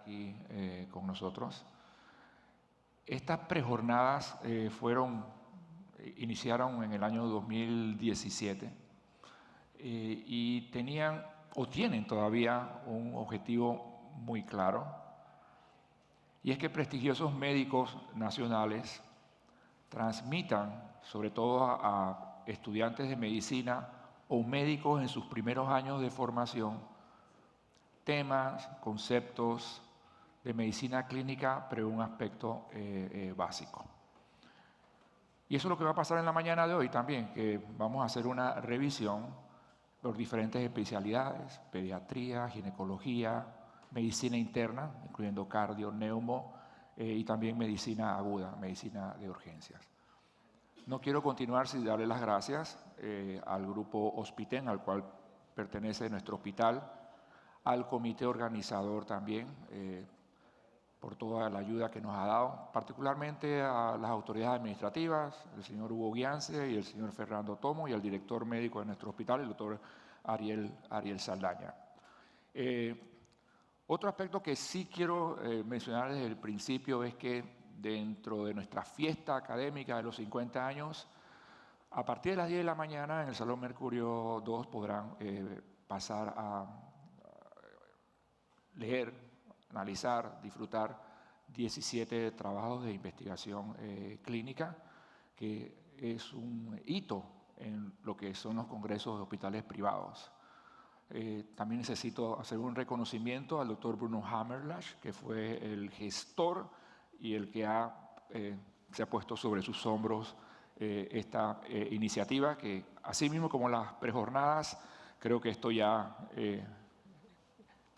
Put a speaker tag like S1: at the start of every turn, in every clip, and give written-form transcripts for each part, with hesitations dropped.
S1: aquí con nosotros. Estas prejornadas iniciaron en el año 2017 y tenían o tienen todavía un objetivo muy claro, y es que prestigiosos médicos nacionales transmitan, sobre todo a estudiantes de medicina o médicos en sus primeros años de formación, temas, conceptos de medicina clínica, pero un aspecto básico. Y eso es lo que va a pasar en la mañana de hoy también, que vamos a hacer una revisión por diferentes especialidades: pediatría, ginecología, medicina interna, incluyendo cardio, neumo, y también medicina aguda, medicina de urgencias. No quiero continuar sin darle las gracias al grupo Hospiten, al cual pertenece nuestro hospital, al comité organizador también, por toda la ayuda que nos ha dado, particularmente a las autoridades administrativas, el señor Hugo Guiance y el señor Fernando Tomo, y al director médico de nuestro hospital, el doctor Ariel Saldaña. Otro aspecto que sí quiero mencionar desde el principio es que dentro de nuestra fiesta académica de los 50 años, a partir de las 10 de la mañana en el Salón Mercurio 2 podrán pasar a leer, analizar, disfrutar 17 trabajos de investigación clínica, que es un hito en lo que son los congresos de hospitales privados. También necesito hacer un reconocimiento al doctor Bruno Hammerlash, que fue el gestor y el que se ha puesto sobre sus hombros esta iniciativa, que así mismo como las prejornadas, creo que esto ya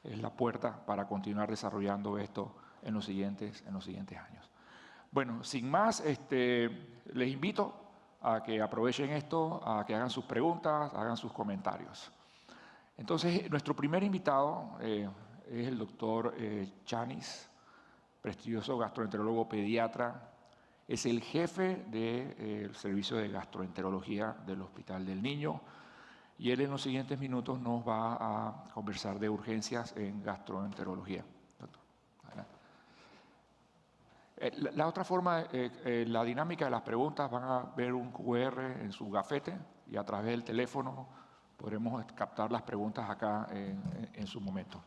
S1: es la puerta para continuar desarrollando esto en los siguientes años. Bueno, sin más, les invito a que aprovechen esto, a que hagan sus preguntas, hagan sus comentarios. Entonces, nuestro primer invitado es el doctor Chanis, prestigioso gastroenterólogo pediatra. Es el jefe del servicio de gastroenterología del Hospital del Niño, y él en los siguientes minutos nos va a conversar de urgencias en gastroenterología. Doctor, la otra forma, la dinámica de las preguntas, van a ver un QR en su gafete y a través del teléfono podremos captar las preguntas acá en su momento.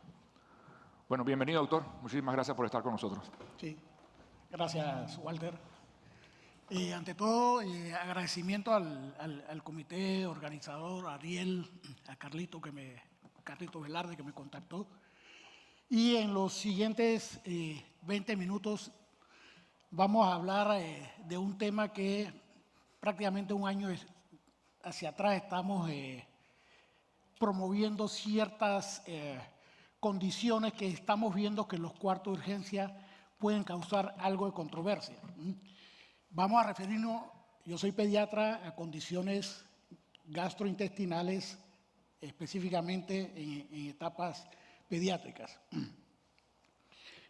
S1: Bueno, bienvenido, doctor. Muchísimas gracias por estar con nosotros.
S2: Sí, gracias, Walter. Ante todo, agradecimiento al comité organizador, a Ariel, a Carlito Velarde, que me contactó. Y en los siguientes 20 minutos vamos a hablar de un tema que prácticamente un año hacia atrás estamos promoviendo ciertas condiciones que estamos viendo que los cuartos de urgencia pueden causar algo de controversia. Vamos a referirnos, yo soy pediatra, a condiciones gastrointestinales, específicamente en etapas pediátricas.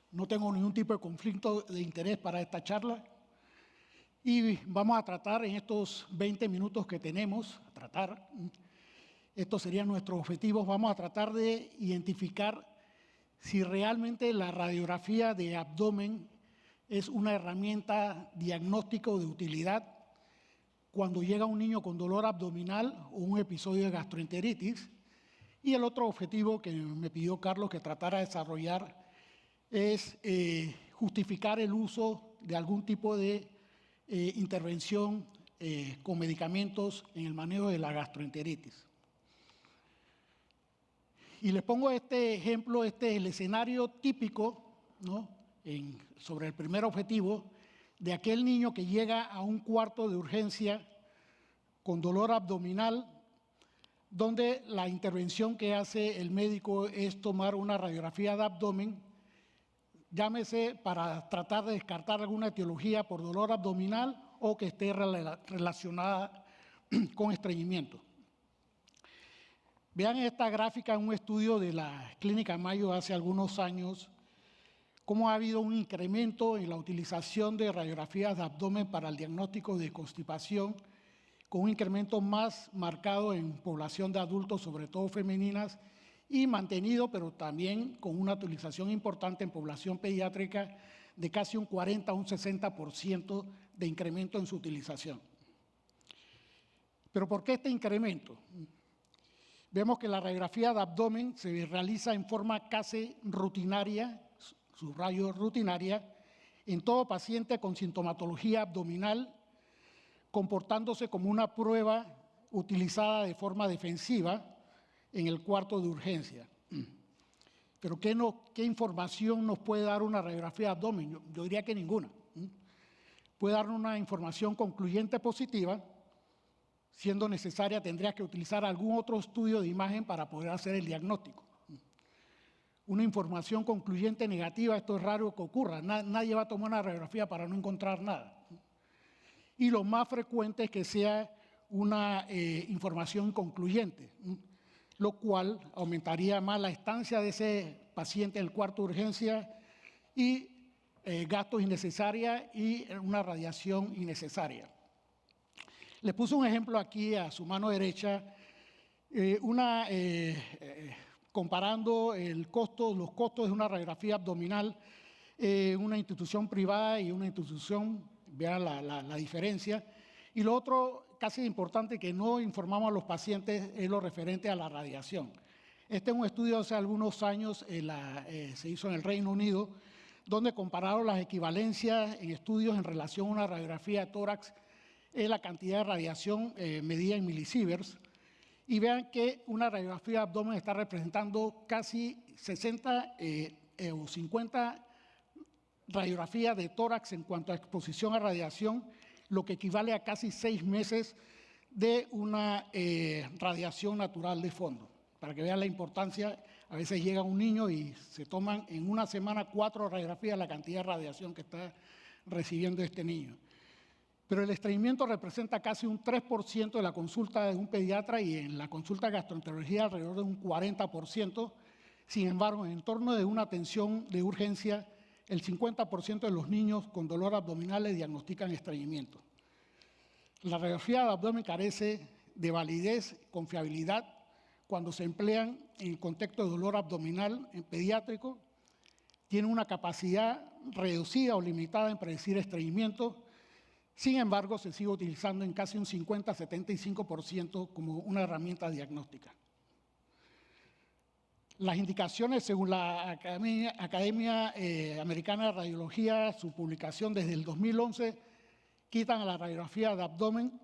S2: No tengo ningún tipo de conflicto de interés para esta charla y vamos a tratar en estos 20 minutos que tenemos, estos serían nuestros objetivos, vamos a tratar de identificar si realmente la radiografía de abdomen es una herramienta diagnóstico de utilidad cuando llega un niño con dolor abdominal o un episodio de gastroenteritis. Y el otro objetivo que me pidió Carlos que tratara de desarrollar es justificar el uso de algún tipo de intervención con medicamentos en el manejo de la gastroenteritis. Y les pongo este ejemplo, este es el escenario típico, ¿no? Sobre el primer objetivo, de aquel niño que llega a un cuarto de urgencia con dolor abdominal, donde la intervención que hace el médico es tomar una radiografía de abdomen, llámese para tratar de descartar alguna etiología por dolor abdominal o que esté relacionada con estreñimiento. Vean esta gráfica en un estudio de la Clínica Mayo hace algunos años, cómo ha habido un incremento en la utilización de radiografías de abdomen para el diagnóstico de constipación, con un incremento más marcado en población de adultos, sobre todo femeninas, y mantenido, pero también con una utilización importante en población pediátrica de casi un 40 a un 60% de incremento en su utilización. ¿Pero por qué este incremento? Vemos que la radiografía de abdomen se realiza en forma casi rutinaria, subrayo rutinaria, en todo paciente con sintomatología abdominal, comportándose como una prueba utilizada de forma defensiva en el cuarto de urgencia. Pero ¿qué información nos puede dar una radiografía de abdomen? Yo diría que ninguna. Puede dar una información concluyente positiva. Siendo necesaria, tendría que utilizar algún otro estudio de imagen para poder hacer el diagnóstico. Una información concluyente negativa, esto es raro que ocurra. Nadie va a tomar una radiografía para no encontrar nada. Y lo más frecuente es que sea una información concluyente, lo cual aumentaría más la estancia de ese paciente en el cuarto de urgencia y gastos innecesarios y una radiación innecesaria. Les puse un ejemplo aquí a su mano derecha, comparando los costos de una radiografía abdominal en una institución privada y una institución, vean la diferencia. Y lo otro, casi importante, que no informamos a los pacientes, es lo referente a la radiación. Este es un estudio hace algunos años, se hizo en el Reino Unido, donde compararon las equivalencias en estudios en relación a una radiografía de tórax, la cantidad de radiación medida en milisieverts, y vean que una radiografía de abdomen está representando casi 60 o 50 radiografías de tórax en cuanto a exposición a radiación, lo que equivale a casi 6 meses de una radiación natural de fondo. Para que vean la importancia, a veces llega un niño y se toman en una semana 4 radiografías, la cantidad de radiación que está recibiendo este niño. Pero el estreñimiento representa casi un 3% de la consulta de un pediatra y en la consulta de gastroenterología alrededor de un 40%. Sin embargo, en el entorno de una atención de urgencia, el 50% de los niños con dolor abdominal le diagnostican estreñimiento. La radiografía de abdomen carece de validez, confiabilidad, cuando se emplean en el contexto de dolor abdominal en pediátrico, tiene una capacidad reducida o limitada en predecir estreñimiento. Sin embargo, se sigue utilizando en casi un 50-75% como una herramienta diagnóstica. Las indicaciones, según la Academia Americana de Radiología, su publicación desde el 2011, quitan a la radiografía de abdomen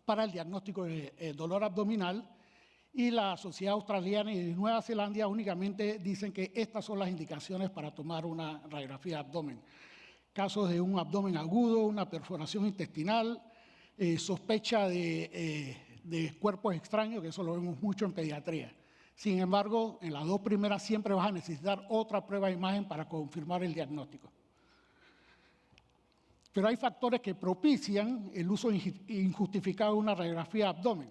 S2: para el diagnóstico de dolor abdominal y la Sociedad Australiana y de Nueva Zelanda únicamente dicen que estas son las indicaciones para tomar una radiografía de abdomen. Casos de un abdomen agudo, una perforación intestinal, sospecha de cuerpos extraños, que eso lo vemos mucho en pediatría. Sin embargo, en las 2 primeras siempre vas a necesitar otra prueba de imagen para confirmar el diagnóstico. Pero hay factores que propician el uso injustificado de una radiografía de abdomen.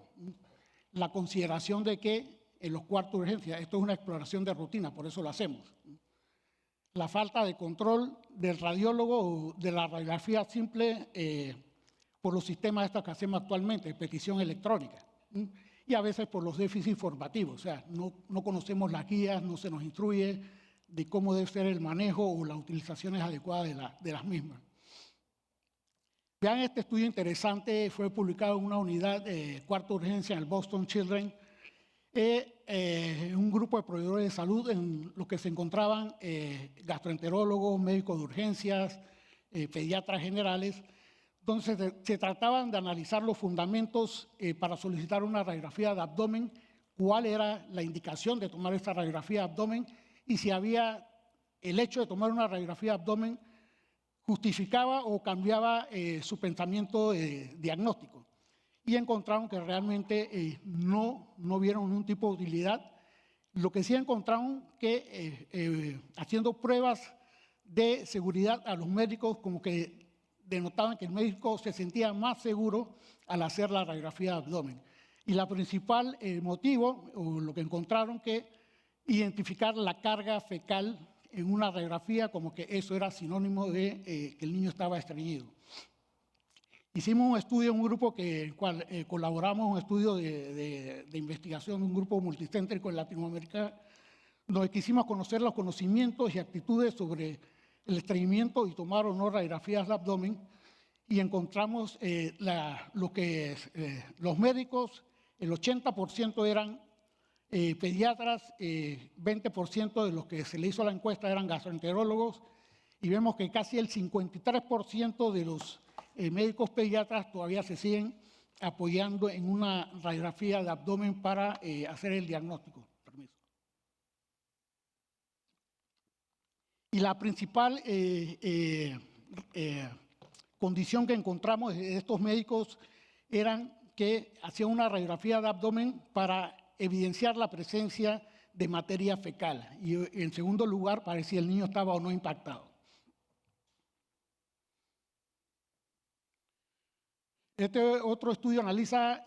S2: La consideración de que en los cuartos de urgencia, esto es una exploración de rutina, por eso lo hacemos. La falta de control del radiólogo o de la radiografía simple por los sistemas estos que hacemos actualmente, petición electrónica, y a veces por los déficits formativos, o sea, no conocemos las guías, no se nos instruye de cómo debe ser el manejo o las utilizaciones adecuadas de las mismas. Vean este estudio interesante, fue publicado en una unidad de cuarta urgencia en el Boston Children, un grupo de proveedores de salud en los que se encontraban gastroenterólogos, médicos de urgencias, pediatras generales. Entonces se trataban de analizar los fundamentos para solicitar una radiografía de abdomen, cuál era la indicación de tomar esta radiografía de abdomen y si había el hecho de tomar una radiografía de abdomen justificaba o cambiaba su pensamiento diagnóstico. Y encontraron que realmente no vieron ningún tipo de utilidad. Lo que sí encontraron que haciendo pruebas de seguridad a los médicos, como que denotaban que el médico se sentía más seguro al hacer la radiografía de abdomen. Y la principal motivo, o lo que encontraron, que identificar la carga fecal en una radiografía, como que eso era sinónimo de que el niño estaba estreñido. Hicimos un estudio, un grupo que cual colaboramos, un estudio de investigación, un grupo multicéntrico en Latinoamérica, donde quisimos conocer los conocimientos y actitudes sobre el estreñimiento y tomar o no radiografías de abdomen, y encontramos los médicos, el 80% eran pediatras, 20% de los que se le hizo la encuesta eran gastroenterólogos, y vemos que casi el 53% de los médicos pediatras todavía se siguen apoyando en una radiografía de abdomen para hacer el diagnóstico. Permiso. Y la principal condición que encontramos de estos médicos eran que hacían una radiografía de abdomen para evidenciar la presencia de materia fecal, y en segundo lugar para ver si el niño estaba o no impactado. Este otro estudio analiza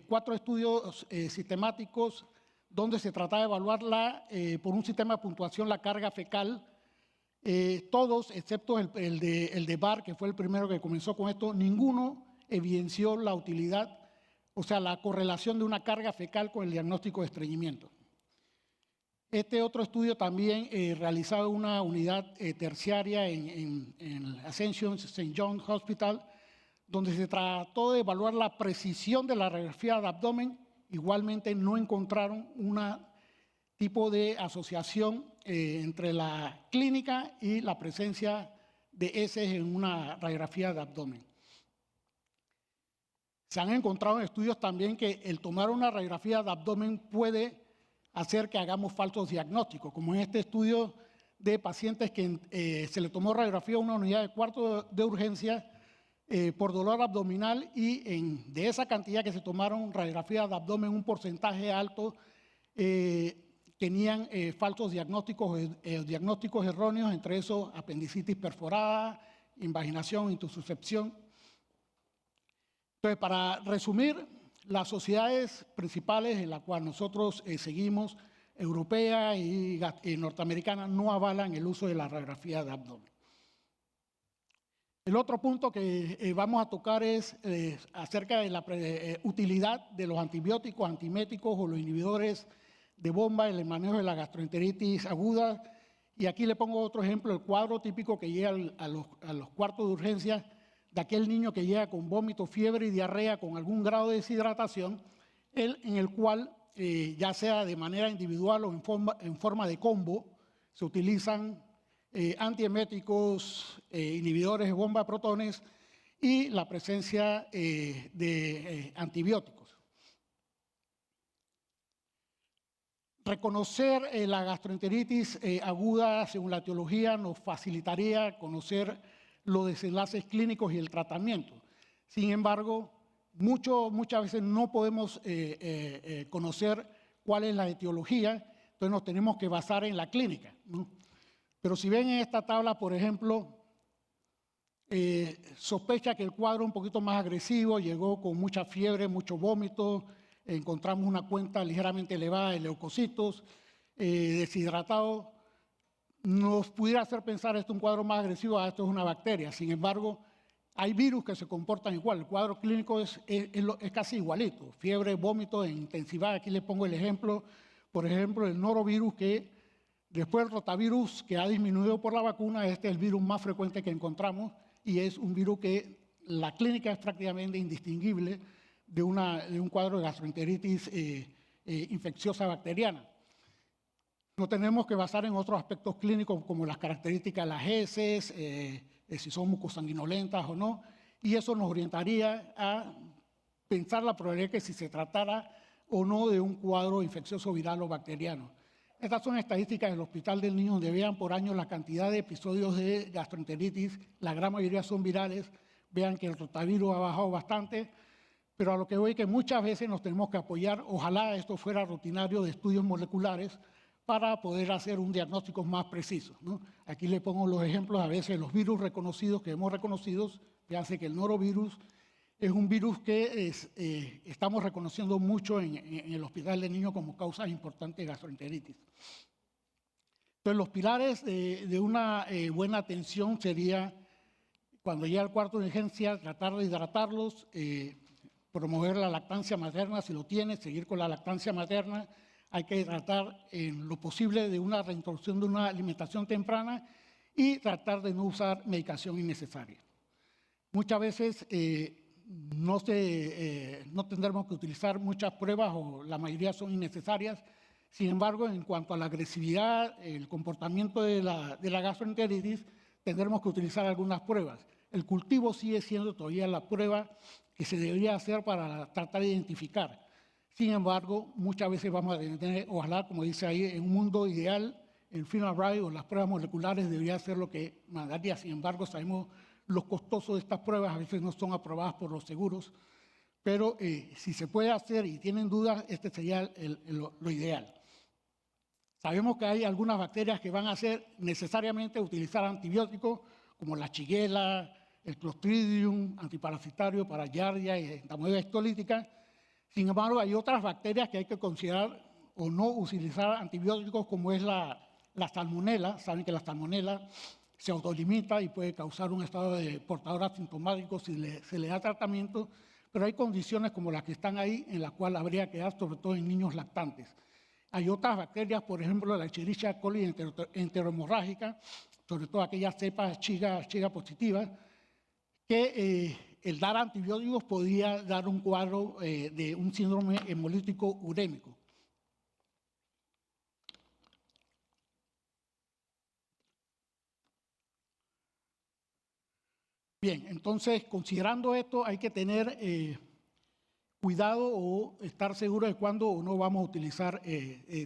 S2: 4 estudios sistemáticos donde se trata de evaluar por un sistema de puntuación la carga fecal. Todos, excepto el de Barr, que fue el primero que comenzó con esto, ninguno evidenció la utilidad, o sea, la correlación de una carga fecal con el diagnóstico de estreñimiento. Este otro estudio también realizado en una unidad terciaria en Ascension St. John Hospital, donde se trató de evaluar la precisión de la radiografía de abdomen. Igualmente no encontraron un tipo de asociación entre la clínica y la presencia de heces en una radiografía de abdomen. Se han encontrado en estudios también que el tomar una radiografía de abdomen puede hacer que hagamos falsos diagnósticos, como en este estudio de pacientes que se le tomó radiografía a una unidad de cuarto de urgencia por dolor abdominal, y de esa cantidad que se tomaron radiografía de abdomen, un porcentaje alto tenían falsos diagnósticos, diagnósticos erróneos, entre esos apendicitis perforada, invaginación, intususcepción. Entonces, para resumir, las sociedades principales en las cuales nosotros seguimos, europea y norteamericana, no avalan el uso de la radiografía de abdomen. El otro punto que vamos a tocar es acerca de la utilidad de los antibióticos, antiméticos o los inhibidores de bomba en el manejo de la gastroenteritis aguda. Y aquí le pongo otro ejemplo, el cuadro típico que llega a los cuartos de urgencia de aquel niño que llega con vómito, fiebre y diarrea con algún grado de deshidratación, en el cual, ya sea de manera individual o en forma de combo, se utilizan antieméticos, inhibidores de bomba de protones y la presencia de antibióticos. Reconocer la gastroenteritis aguda según la etiología nos facilitaría conocer los desenlaces clínicos y el tratamiento. Sin embargo, muchas veces no podemos conocer cuál es la etiología, entonces nos tenemos que basar en la clínica, ¿no? Pero si ven en esta tabla, por ejemplo, sospecha que el cuadro es un poquito más agresivo, llegó con mucha fiebre, mucho vómito, encontramos una cuenta ligeramente elevada de leucocitos, deshidratado. Nos pudiera hacer pensar esto es un cuadro más agresivo, esto es una bacteria. Sin embargo, hay virus que se comportan igual. El cuadro clínico es casi igualito. Fiebre, vómito en intensidad. Aquí le pongo el ejemplo, por ejemplo, el norovirus, que después del rotavirus, que ha disminuido por la vacuna, este es el virus más frecuente que encontramos, y es un virus que la clínica es prácticamente indistinguible de un cuadro de gastroenteritis infecciosa bacteriana. No tenemos que basar en otros aspectos clínicos como las características de las heces, si son mucosanguinolentas o no, y eso nos orientaría a pensar la probabilidad que si se tratara o no de un cuadro infeccioso viral o bacteriano. Estas son estadísticas del Hospital del Niño, donde vean por año la cantidad de episodios de gastroenteritis, la gran mayoría son virales. Vean que el rotavirus ha bajado bastante, pero a lo que voy que muchas veces nos tenemos que apoyar, ojalá esto fuera rutinario, de estudios moleculares para poder hacer un diagnóstico más preciso, ¿no? Aquí le pongo los ejemplos a veces de los virus reconocidos que hemos reconocido. Fíjense que el norovirus es un virus que estamos reconociendo mucho en el Hospital del Niño como causa importante de gastroenteritis. Entonces, los pilares de una buena atención sería cuando llega al cuarto de urgencia, tratar de hidratarlos, promover la lactancia materna si lo tiene, seguir con la lactancia materna. Hay que tratar en lo posible de una reintroducción de una alimentación temprana y tratar de no usar medicación innecesaria. Muchas veces no tendremos que utilizar muchas pruebas o la mayoría son innecesarias. Sin embargo, en cuanto a la agresividad, el comportamiento de la gastroenteritis, tendremos que utilizar algunas pruebas. El cultivo sigue siendo todavía la prueba que se debería hacer para tratar de identificar. Sin embargo, muchas veces vamos a tener, ojalá, como dice ahí, en un mundo ideal, el FINRA-RAI o las pruebas moleculares debería ser lo que mandaría. Sin embargo, sabemos los costosos de estas pruebas, a veces no son aprobadas por los seguros, pero si se puede hacer y tienen dudas, este sería lo ideal. Sabemos que hay algunas bacterias que van a hacer necesariamente utilizar antibióticos, como la Shigella, el Clostridium, antiparasitario para Giardia y entamoeba histolítica. Sin embargo, hay otras bacterias que hay que considerar o no utilizar antibióticos, como es la salmonela. Saben que la salmonela se autolimita y puede causar un estado de portador asintomático si se le da tratamiento, pero hay condiciones como las que están ahí en las cuales habría que dar, sobre todo en niños lactantes. Hay otras bacterias, por ejemplo, la Escherichia coli enterohemorrágica, sobre todo aquellas cepas Shiga positivas, que el dar antibióticos podría dar un cuadro de un síndrome hemolítico urémico. Bien, entonces, considerando esto, hay que tener cuidado o estar seguro de cuándo o no vamos a utilizar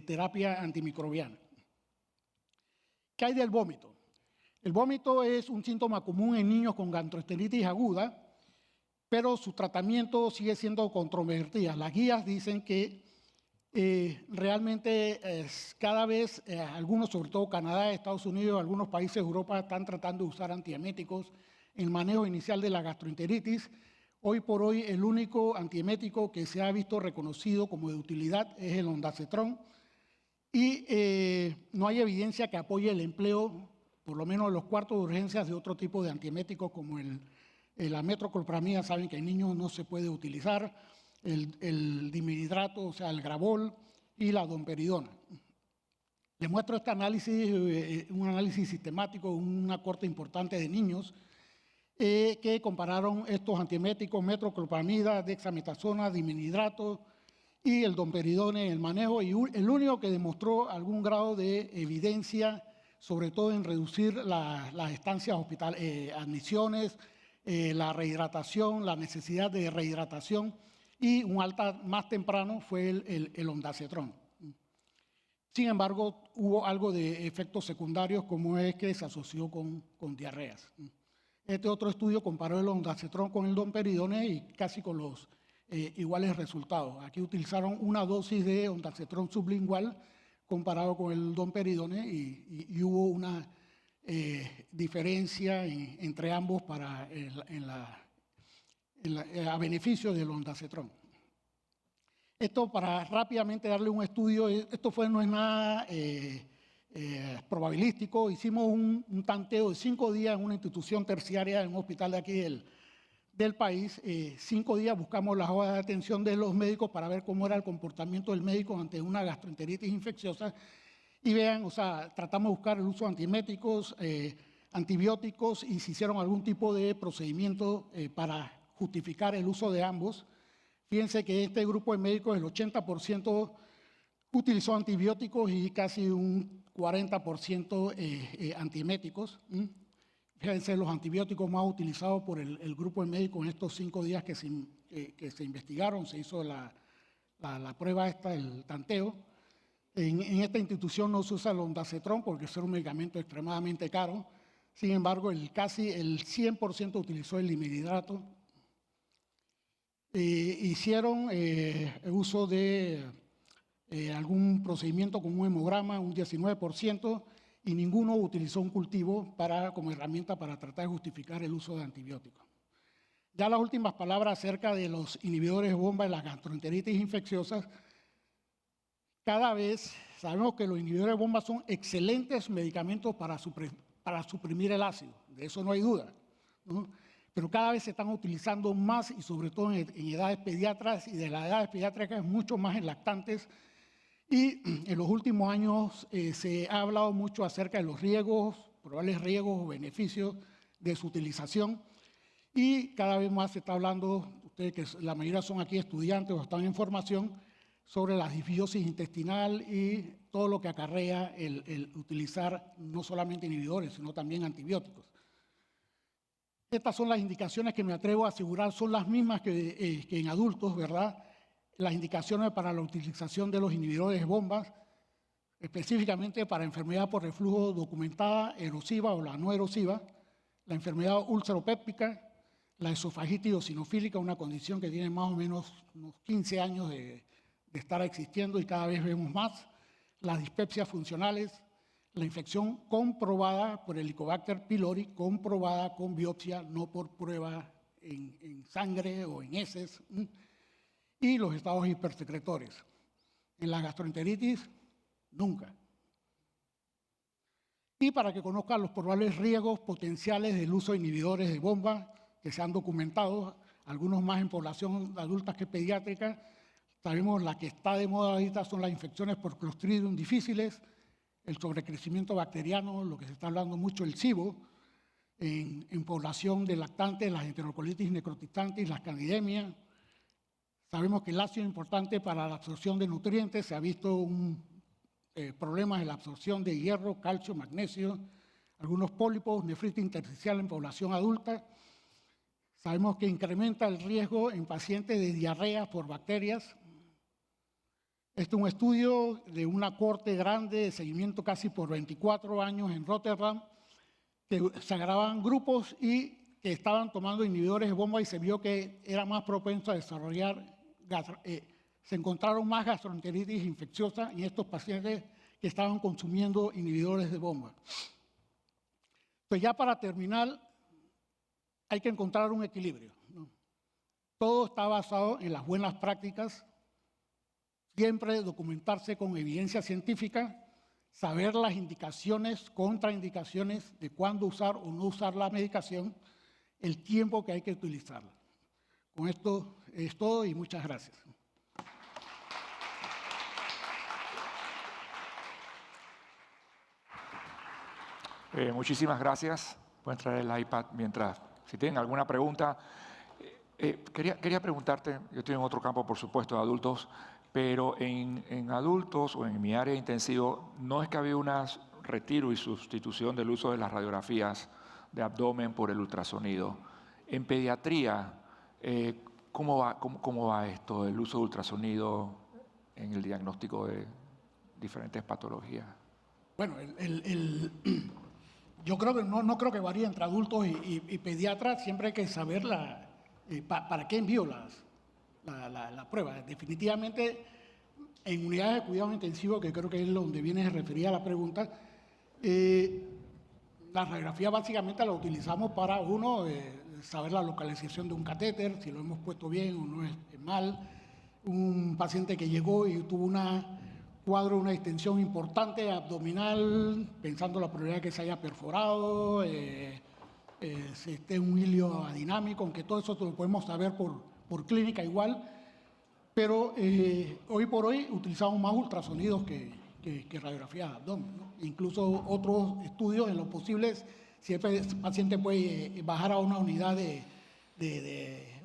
S2: terapia antimicrobiana. ¿Qué hay del vómito? El vómito es un síntoma común en niños con gastroenteritis aguda, pero su tratamiento sigue siendo controvertido. Las guías dicen que realmente cada vez algunos, sobre todo Canadá, Estados Unidos, algunos países de Europa están tratando de usar antieméticos en el manejo inicial de la gastroenteritis. Hoy por hoy el único antiemético que se ha visto reconocido como de utilidad es el ondansetron y no hay evidencia que apoye el empleo, por lo menos en los cuartos de urgencias, de otro tipo de antieméticos como la metoclopramida. Saben que en niños no se puede utilizar, el dimihidrato, o sea, el Gravol y la domperidona. Les muestro este análisis, un análisis sistemático, una corte importante de niños, que compararon estos antieméticos, metoclopramida, dexametasona, dimihidrato y el domperidone en el manejo, y el único que demostró algún grado de evidencia, sobre todo en reducir las estancias hospitalarias, admisiones, la rehidratación, la necesidad de rehidratación, y un alta más temprano fue el ondansetron. Sin embargo, hubo algo de efectos secundarios, como es que se asoció con diarreas. Este otro estudio comparó el ondansetron con el domperidone y casi con los iguales resultados. Aquí utilizaron una dosis de ondansetron sublingual comparado con el domperidone y hubo una diferencia entre ambos a beneficio del ondansetron. Esto, para rápidamente darle un estudio, esto no es nada probabilístico. Hicimos un tanteo de 5 días en una institución terciaria, en un hospital de aquí del país. 5 días buscamos las hojas de atención de los médicos para ver cómo era el comportamiento del médico ante una gastroenteritis infecciosa. Y vean, o sea, tratamos de buscar el uso de antieméticos, antibióticos, y se hicieron algún tipo de procedimiento para justificar el uso de ambos. Fíjense que este grupo de médicos, el 80% utilizó antibióticos y casi un 40% antieméticos. Fíjense los antibióticos más utilizados por el grupo de médicos en estos 5 días que se investigaron, se hizo la prueba esta, el tanteo. En esta institución no se usa el ondansetron porque es un medicamento extremadamente caro. Sin embargo, casi el 100% utilizó el dimihidrato. Hicieron uso de algún procedimiento con un hemograma, un 19%, y ninguno utilizó un cultivo como herramienta para tratar de justificar el uso de antibióticos. Ya las últimas palabras acerca de los inhibidores bomba de las gastroenteritis infecciosas. Cada vez sabemos que los inhibidores bomba son excelentes medicamentos para suprimir el ácido, de eso no hay duda. ¿no? Pero cada vez se están utilizando más y sobre todo en edades pediátricas, y de las edades pediátricas mucho más en lactantes. Y en los últimos años se ha hablado mucho acerca de los riesgos, probables riesgos o beneficios de su utilización. Y cada vez más se está hablando, ustedes que la mayoría son aquí estudiantes o están en formación, sobre la disbiosis intestinal y todo lo que acarrea el utilizar no solamente inhibidores, sino también antibióticos. Estas son las indicaciones que me atrevo a asegurar son las mismas que en adultos, ¿verdad? Las indicaciones para la utilización de los inhibidores de bombas, específicamente para enfermedad por reflujo documentada, erosiva o la no erosiva, la enfermedad úlceropéptica, la esofagitis eosinofílica, una condición que tiene más o menos unos 15 años de estar existiendo y cada vez vemos más, las dispepsias funcionales, la infección comprobada por Helicobacter pylori, comprobada con biopsia, no por prueba en sangre o en heces, y los estados hipersecretores. En la gastroenteritis, nunca. Y para que conozcan los probables riesgos potenciales del uso de inhibidores de bomba que se han documentado, algunos más en población adulta que pediátrica. Sabemos la que está de moda ahorita son las infecciones por Clostridium difíciles, el sobrecrecimiento bacteriano, lo que se está hablando mucho, el SIBO, en población de lactantes, las enterocolitis necrotizantes y las candidemias. Sabemos que el ácido es importante para la absorción de nutrientes, se ha visto problemas en la absorción de hierro, calcio, magnesio, algunos pólipos, nefritis intersticial en población adulta. Sabemos que incrementa el riesgo en pacientes de diarrea por bacterias. Este es un estudio de una corte grande de seguimiento casi por 24 años en Rotterdam, que se agarraban grupos y que estaban tomando inhibidores de bomba y se vio que era más propenso a desarrollar, se encontraron más gastroenteritis infecciosa en estos pacientes que estaban consumiendo inhibidores de bomba. Pues ya para terminar, hay que encontrar un equilibrio, ¿no? Todo está basado en las buenas prácticas, siempre documentarse con evidencia científica, saber las indicaciones, contraindicaciones de cuándo usar o no usar la medicación, el tiempo que hay que utilizarla. Con esto es todo y muchas gracias.
S1: Muchísimas gracias. Pueden traer el iPad mientras, si tienen alguna pregunta. Quería preguntarte, yo estoy en otro campo, por supuesto, de adultos, pero en adultos o en mi área de intensivo, no es que había un retiro y sustitución del uso de las radiografías de abdomen por el ultrasonido. En pediatría, ¿cómo va esto, el uso de ultrasonido en el diagnóstico de diferentes patologías?
S2: Bueno, yo creo que no creo que varíe entre adultos y pediatras, siempre hay que saber para qué envío la prueba. Definitivamente, en unidades de cuidado intensivo, que creo que es donde viene referida la pregunta, la radiografía básicamente la utilizamos para, uno, saber la localización de un catéter, si lo hemos puesto bien o no es mal. Un paciente que llegó y tuvo una distensión importante abdominal, pensando la probabilidad de que se haya perforado, si esté un hilio adinámico, aunque todo eso lo podemos saber por clínica igual, pero hoy por hoy utilizamos más ultrasonidos que radiografías de abdomen, ¿no? Incluso otros estudios en lo posible, si el paciente puede bajar a una unidad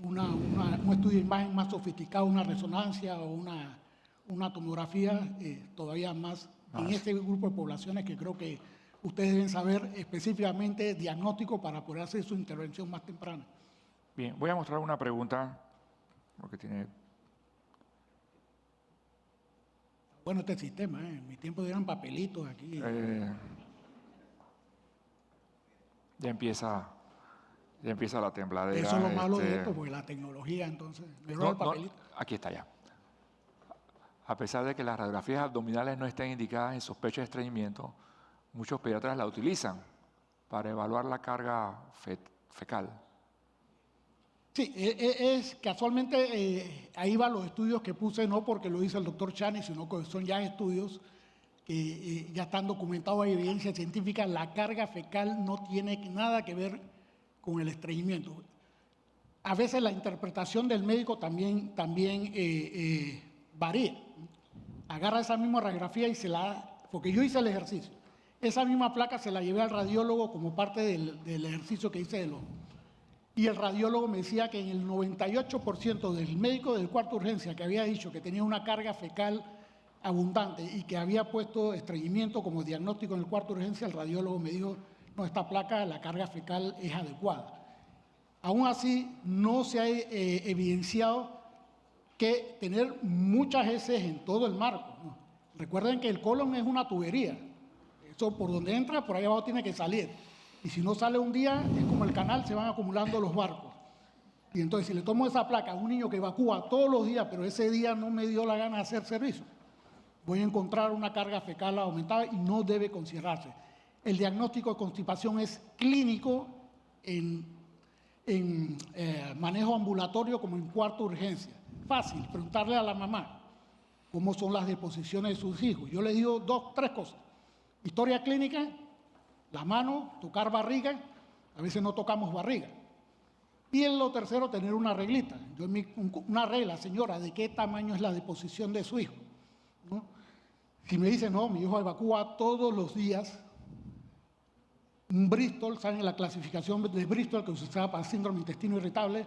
S2: un estudio de imagen más sofisticado, una resonancia o una tomografía todavía más en este grupo de poblaciones que creo que ustedes deben saber específicamente diagnóstico para poder hacer su intervención más temprana.
S1: Bien, voy a mostrar una pregunta, porque tiene...
S2: Bueno, este sistema, en mi tiempo eran papelitos aquí.
S1: Ya empieza la tembladera.
S2: Eso es lo malo de esto, porque la tecnología, entonces,
S1: aquí está ya. A pesar de que las radiografías abdominales no estén indicadas en sospecha de estreñimiento, muchos pediatras la utilizan para evaluar la carga fecal.
S2: Sí, casualmente ahí van los estudios que puse, no porque lo dice el doctor Chani, sino que son ya estudios que ya están documentados, hay evidencia científica. La carga fecal no tiene nada que ver con el estreñimiento. A veces la interpretación del médico también varía. Agarra esa misma radiografía y se la... Porque yo hice el ejercicio. Esa misma placa se la llevé al radiólogo como parte del ejercicio que hice del ojo. Y el radiólogo me decía que en el 98% del médico del cuarto de urgencia que había dicho que tenía una carga fecal abundante y que había puesto estreñimiento como diagnóstico en el cuarto de urgencia, el radiólogo me dijo, no, esta placa, la carga fecal es adecuada. Aún así, no se ha evidenciado que tener muchas heces en todo el marco, ¿no? Recuerden que el colon es una tubería. Eso por donde entra, por ahí abajo tiene que salir. Y si no sale un día, es como el canal, se van acumulando los barcos. Y entonces, si le tomo esa placa a un niño que evacúa todos los días, pero ese día no me dio la gana de hacer servicio, voy a encontrar una carga fecal aumentada y no debe considerarse. El diagnóstico de constipación es clínico en manejo ambulatorio como en cuarto de urgencia. Fácil, preguntarle a la mamá cómo son las deposiciones de sus hijos. Yo les digo 2, 3 cosas. Historia clínica, la mano, tocar barriga, a veces no tocamos barriga. Y en lo tercero, tener una reglita. Una regla, señora, ¿de qué tamaño es la deposición de su hijo? ¿No? Si me dice, no, mi hijo evacúa todos los días, un Bristol, ¿saben la clasificación de Bristol que se usaba para síndrome de intestino irritable?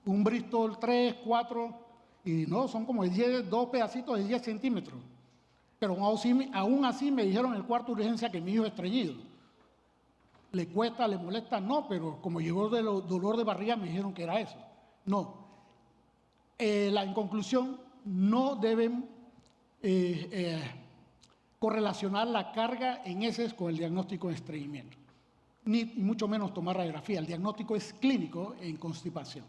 S2: Un Bristol 3, 4, y no, son como 2 pedacitos de 10 centímetros. Pero aún así me dijeron en el cuarto de urgencia que mi hijo es estreñido. ¿Le cuesta, le molesta? No, pero como llegó de dolor de barriga me dijeron que era eso. No. En conclusión, no deben correlacionar la carga en heces con el diagnóstico de estreñimiento, ni mucho menos tomar radiografía. El diagnóstico es clínico en constipación.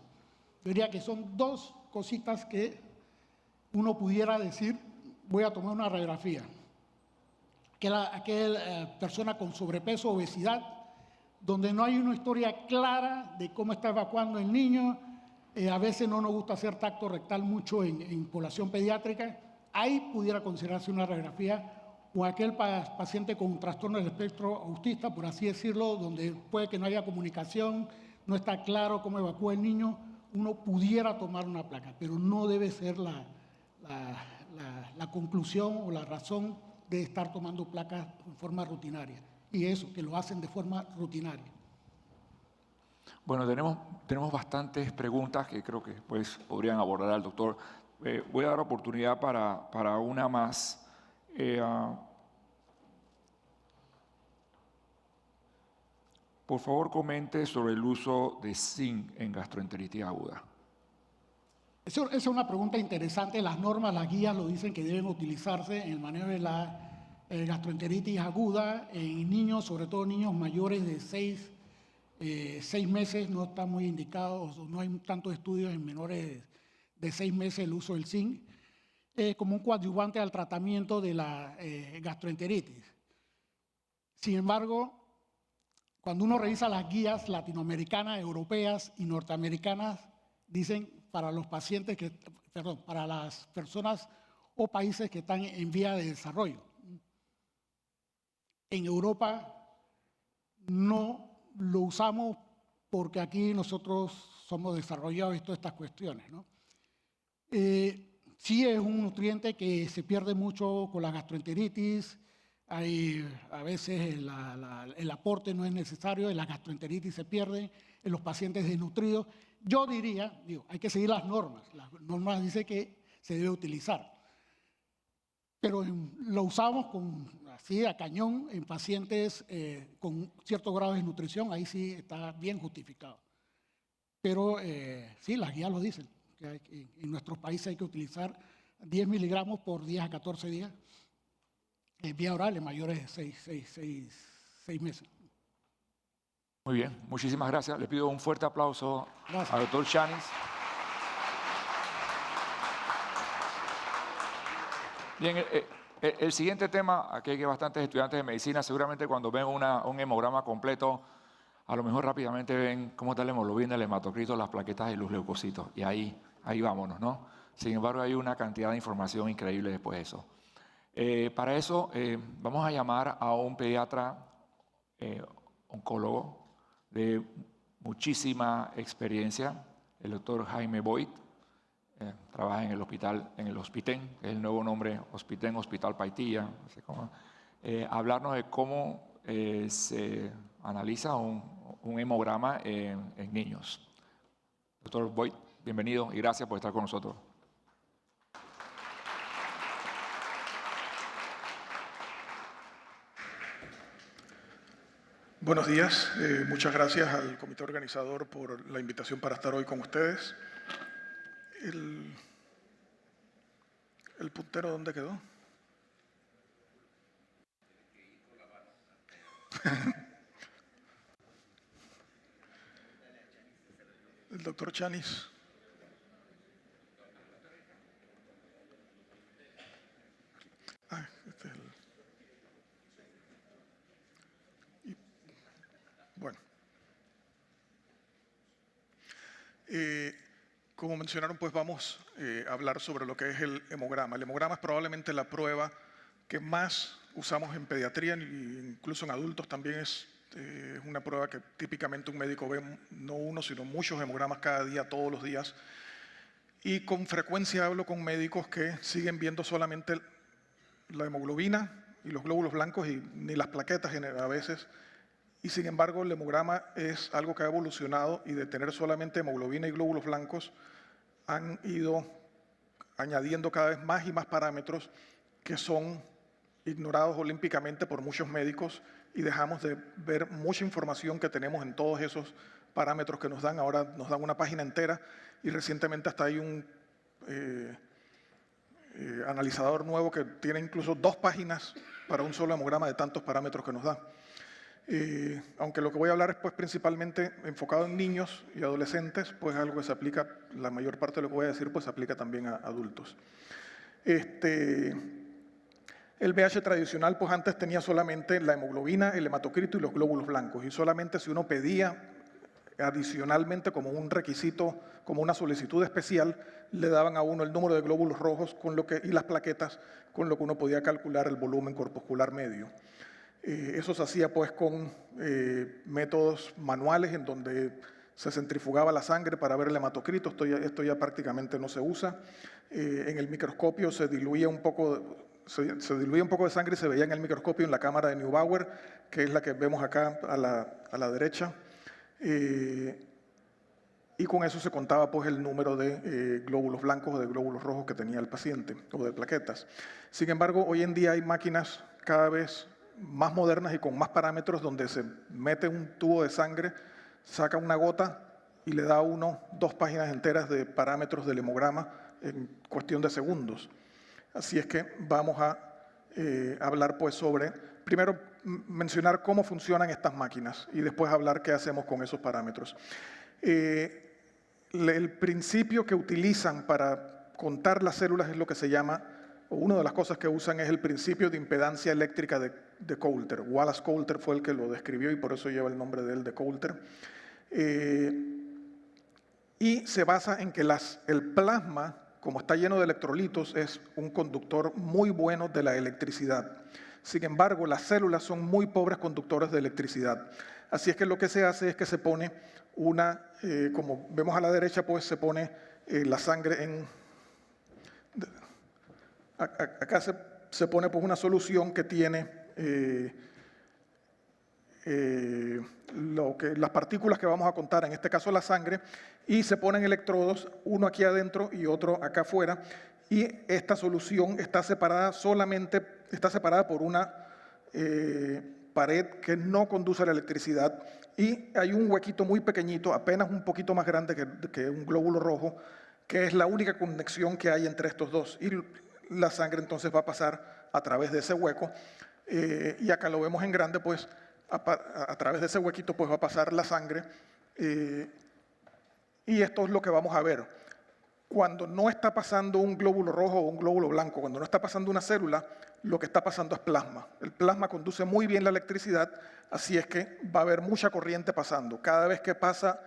S2: Yo diría que son 2 cositas que uno pudiera decir, voy a tomar una radiografía. Aquella persona con sobrepeso, obesidad, donde no hay una historia clara de cómo está evacuando el niño, a veces no nos gusta hacer tacto rectal mucho en población pediátrica, ahí pudiera considerarse una radiografía, o aquel paciente con un trastorno del espectro autista, por así decirlo, donde puede que no haya comunicación, no está claro cómo evacúa el niño, uno pudiera tomar una placa, pero no debe ser la conclusión o la razón de estar tomando placas en forma rutinaria. Y eso, que lo hacen de forma rutinaria.
S1: Bueno, tenemos bastantes preguntas que creo que después podrían abordar al doctor. Voy a dar oportunidad para una más. Por favor, comente sobre el uso de zinc en gastroenteritis aguda.
S2: Esa es una pregunta interesante. Las normas, las guías lo dicen que deben utilizarse en el manejo de la gastroenteritis aguda en niños, sobre todo niños mayores de 6 meses. No está muy indicado, no hay tantos estudios en menores de 6 meses el uso del zinc como un coadyuvante al tratamiento de la gastroenteritis. Sin embargo, cuando uno revisa las guías latinoamericanas, europeas y norteamericanas, dicen para los pacientes para las personas o países que están en vía de desarrollo. En Europa no lo usamos porque aquí nosotros somos desarrollados en todas estas cuestiones, ¿no? Sí es un nutriente que se pierde mucho con la gastroenteritis. A veces el aporte no es necesario, en la gastroenteritis se pierde, en los pacientes desnutridos. Yo diría, hay que seguir las normas. Las normas dicen que se debe utilizar. Pero lo usamos así a cañón en pacientes con cierto grado de desnutrición, ahí sí está bien justificado. Pero sí, las guías lo dicen, que en nuestros países hay que utilizar 10 miligramos por 10 a 14 días. Vía oral en mayores de 6 meses.
S1: Muy bien, muchísimas gracias. Le pido un fuerte aplauso al doctor Chanis. Bien, el siguiente tema, aquí hay bastantes estudiantes de medicina, seguramente cuando ven un hemograma completo, a lo mejor rápidamente ven cómo está la hemoglobina, el hematocrito, las plaquetas y los leucocitos. Y ahí vámonos, ¿no? Sin embargo, hay una cantidad de información increíble después de eso. Para eso vamos a llamar a un pediatra oncólogo de muchísima experiencia, el doctor Jaime Boyd, trabaja en el Hospitén, que es el nuevo nombre, Hospitén, Hospital Paitilla, no sé cómo, hablarnos de cómo se analiza un hemograma en niños. Doctor Boyd, bienvenido y gracias por estar con nosotros.
S3: Buenos días, muchas gracias al comité organizador por la invitación para estar hoy con ustedes. ¿El puntero dónde quedó? El doctor Chanis. Este es el... Bueno. Como mencionaron, pues vamos a hablar sobre lo que es el hemograma. El hemograma es probablemente la prueba que más usamos en pediatría, e incluso en adultos también es una prueba que típicamente un médico ve no uno, sino muchos hemogramas cada día, todos los días. Y con frecuencia hablo con médicos que siguen viendo solamente la hemoglobina y los glóbulos blancos y ni las plaquetas a veces. Y sin embargo, el hemograma es algo que ha evolucionado y de tener solamente hemoglobina y glóbulos blancos han ido añadiendo cada vez más y más parámetros que son ignorados olímpicamente por muchos médicos y dejamos de ver mucha información que tenemos en todos esos parámetros que nos dan. Ahora nos dan una página entera y recientemente hasta hay un analizador nuevo que tiene incluso 2 páginas para un solo hemograma de tantos parámetros que nos da. Aunque lo que voy a hablar es pues, principalmente enfocado en niños y adolescentes, pues algo que se aplica, la mayor parte de lo que voy a decir, pues se aplica también a adultos. El VH tradicional, pues antes tenía solamente la hemoglobina, el hematocrito y los glóbulos blancos, y solamente si uno pedía adicionalmente como un requisito, como una solicitud especial, le daban a uno el número de glóbulos rojos y las plaquetas, con lo que uno podía calcular el volumen corpuscular medio. Eso se hacía pues con métodos manuales en donde se centrifugaba la sangre para ver el hematocrito. Esto ya prácticamente no se usa. En el microscopio se diluía un poco de sangre y se veía en el microscopio en la cámara de Neubauer, que es la que vemos acá a la derecha. Y con eso se contaba pues, el número de glóbulos blancos o de glóbulos rojos que tenía el paciente, o de plaquetas. Sin embargo, hoy en día hay máquinas cada vez más modernas y con más parámetros donde se mete un tubo de sangre, saca una gota y le da a uno 2 páginas enteras de parámetros del hemograma en cuestión de segundos. Así es que vamos a hablar pues sobre, primero mencionar cómo funcionan estas máquinas y después hablar qué hacemos con esos parámetros. El principio que utilizan para contar las células es lo que se llama, o una de las cosas que usan es el principio de impedancia eléctrica de Coulter. Wallace Coulter fue el que lo describió y por eso lleva el nombre de él, de Coulter. Y se basa en que el plasma, como está lleno de electrolitos, es un conductor muy bueno de la electricidad. Sin embargo, las células son muy pobres conductores de electricidad. Así es que lo que se hace es que se pone como vemos a la derecha, pues se pone la sangre en... Acá se pone pues una solución que tiene las partículas que vamos a contar, en este caso la sangre, y se ponen electrodos, uno aquí adentro y otro acá afuera, y esta solución está separada por una pared que no conduce a la electricidad, y hay un huequito muy pequeñito, apenas un poquito más grande que un glóbulo rojo, que es la única conexión que hay entre estos dos, y la sangre entonces va a pasar a través de ese hueco, y acá lo vemos en grande, pues a través de ese huequito pues va a pasar la sangre, y esto es lo que vamos a ver. Cuando no está pasando un glóbulo rojo o un glóbulo blanco, cuando no está pasando una célula, lo que está pasando es plasma. El plasma conduce muy bien la electricidad, así es que va a haber mucha corriente pasando. Cada vez que pasa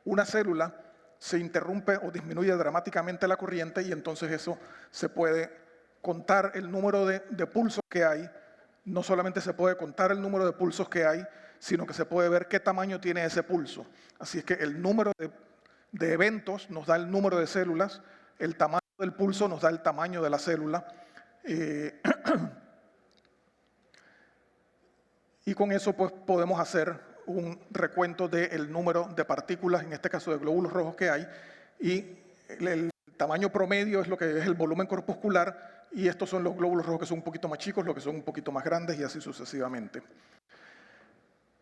S3: una célula, se interrumpe o disminuye dramáticamente la corriente y entonces eso se puede contar el número de pulsos que hay. No solamente se puede contar el número de pulsos que hay, sino que se puede ver qué tamaño tiene ese pulso. Así es que el número de eventos nos da el número de células, el tamaño del pulso nos da el tamaño de la célula, y con eso pues podemos hacer un recuento del número de partículas, en este caso de glóbulos rojos que hay, y el tamaño promedio es lo que es el volumen corpuscular, y estos son los glóbulos rojos que son un poquito más chicos, los que son un poquito más grandes, y así sucesivamente.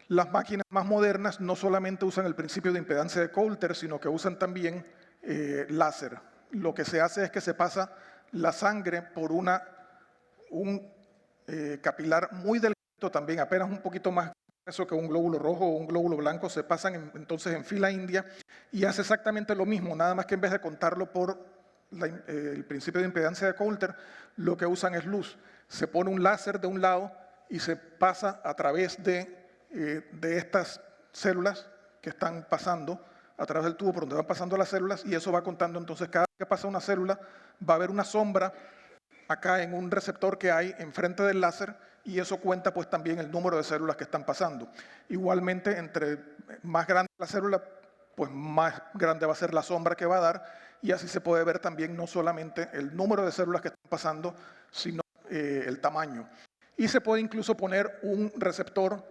S3: Las máquinas más modernas no solamente usan el principio de impedancia de Coulter, sino que usan también láser. Lo que se hace es que se pasa la sangre por un capilar muy delgado, también apenas un poquito más grueso que un glóbulo rojo o un glóbulo blanco, se pasan entonces en fila india y hace exactamente lo mismo, nada más que en vez de contarlo por el principio de impedancia de Coulter, lo que usan es luz. Se pone un láser de un lado y se pasa a través de estas células que están pasando, a través del tubo por donde van pasando las células, y eso va contando. Entonces cada vez que pasa una célula va a haber una sombra acá en un receptor que hay enfrente del láser, y eso cuenta pues también el número de células que están pasando. Igualmente, entre más grande la célula, pues más grande va a ser la sombra que va a dar, y así se puede ver también no solamente el número de células que están pasando, sino el tamaño. Y se puede incluso poner un receptor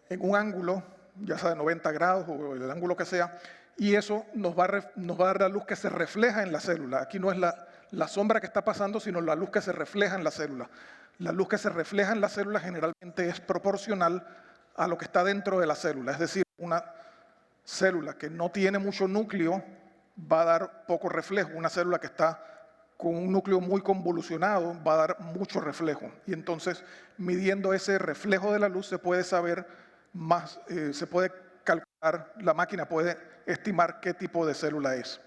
S3: en un ángulo, ya sea de 90 grados o el ángulo que sea, y eso nos va a dar la luz que se refleja en la célula. Aquí no es la sombra que está pasando, sino la luz que se refleja en la célula. La luz que se refleja en la célula generalmente es proporcional a lo que está dentro de la célula. Es decir, una célula que no tiene mucho núcleo va a dar poco reflejo. Una célula que está con un núcleo muy convolucionado va a dar mucho reflejo. Y entonces, midiendo ese reflejo de la luz, se puede saber más, se puede calcular, la máquina puede estimar qué tipo de célula es.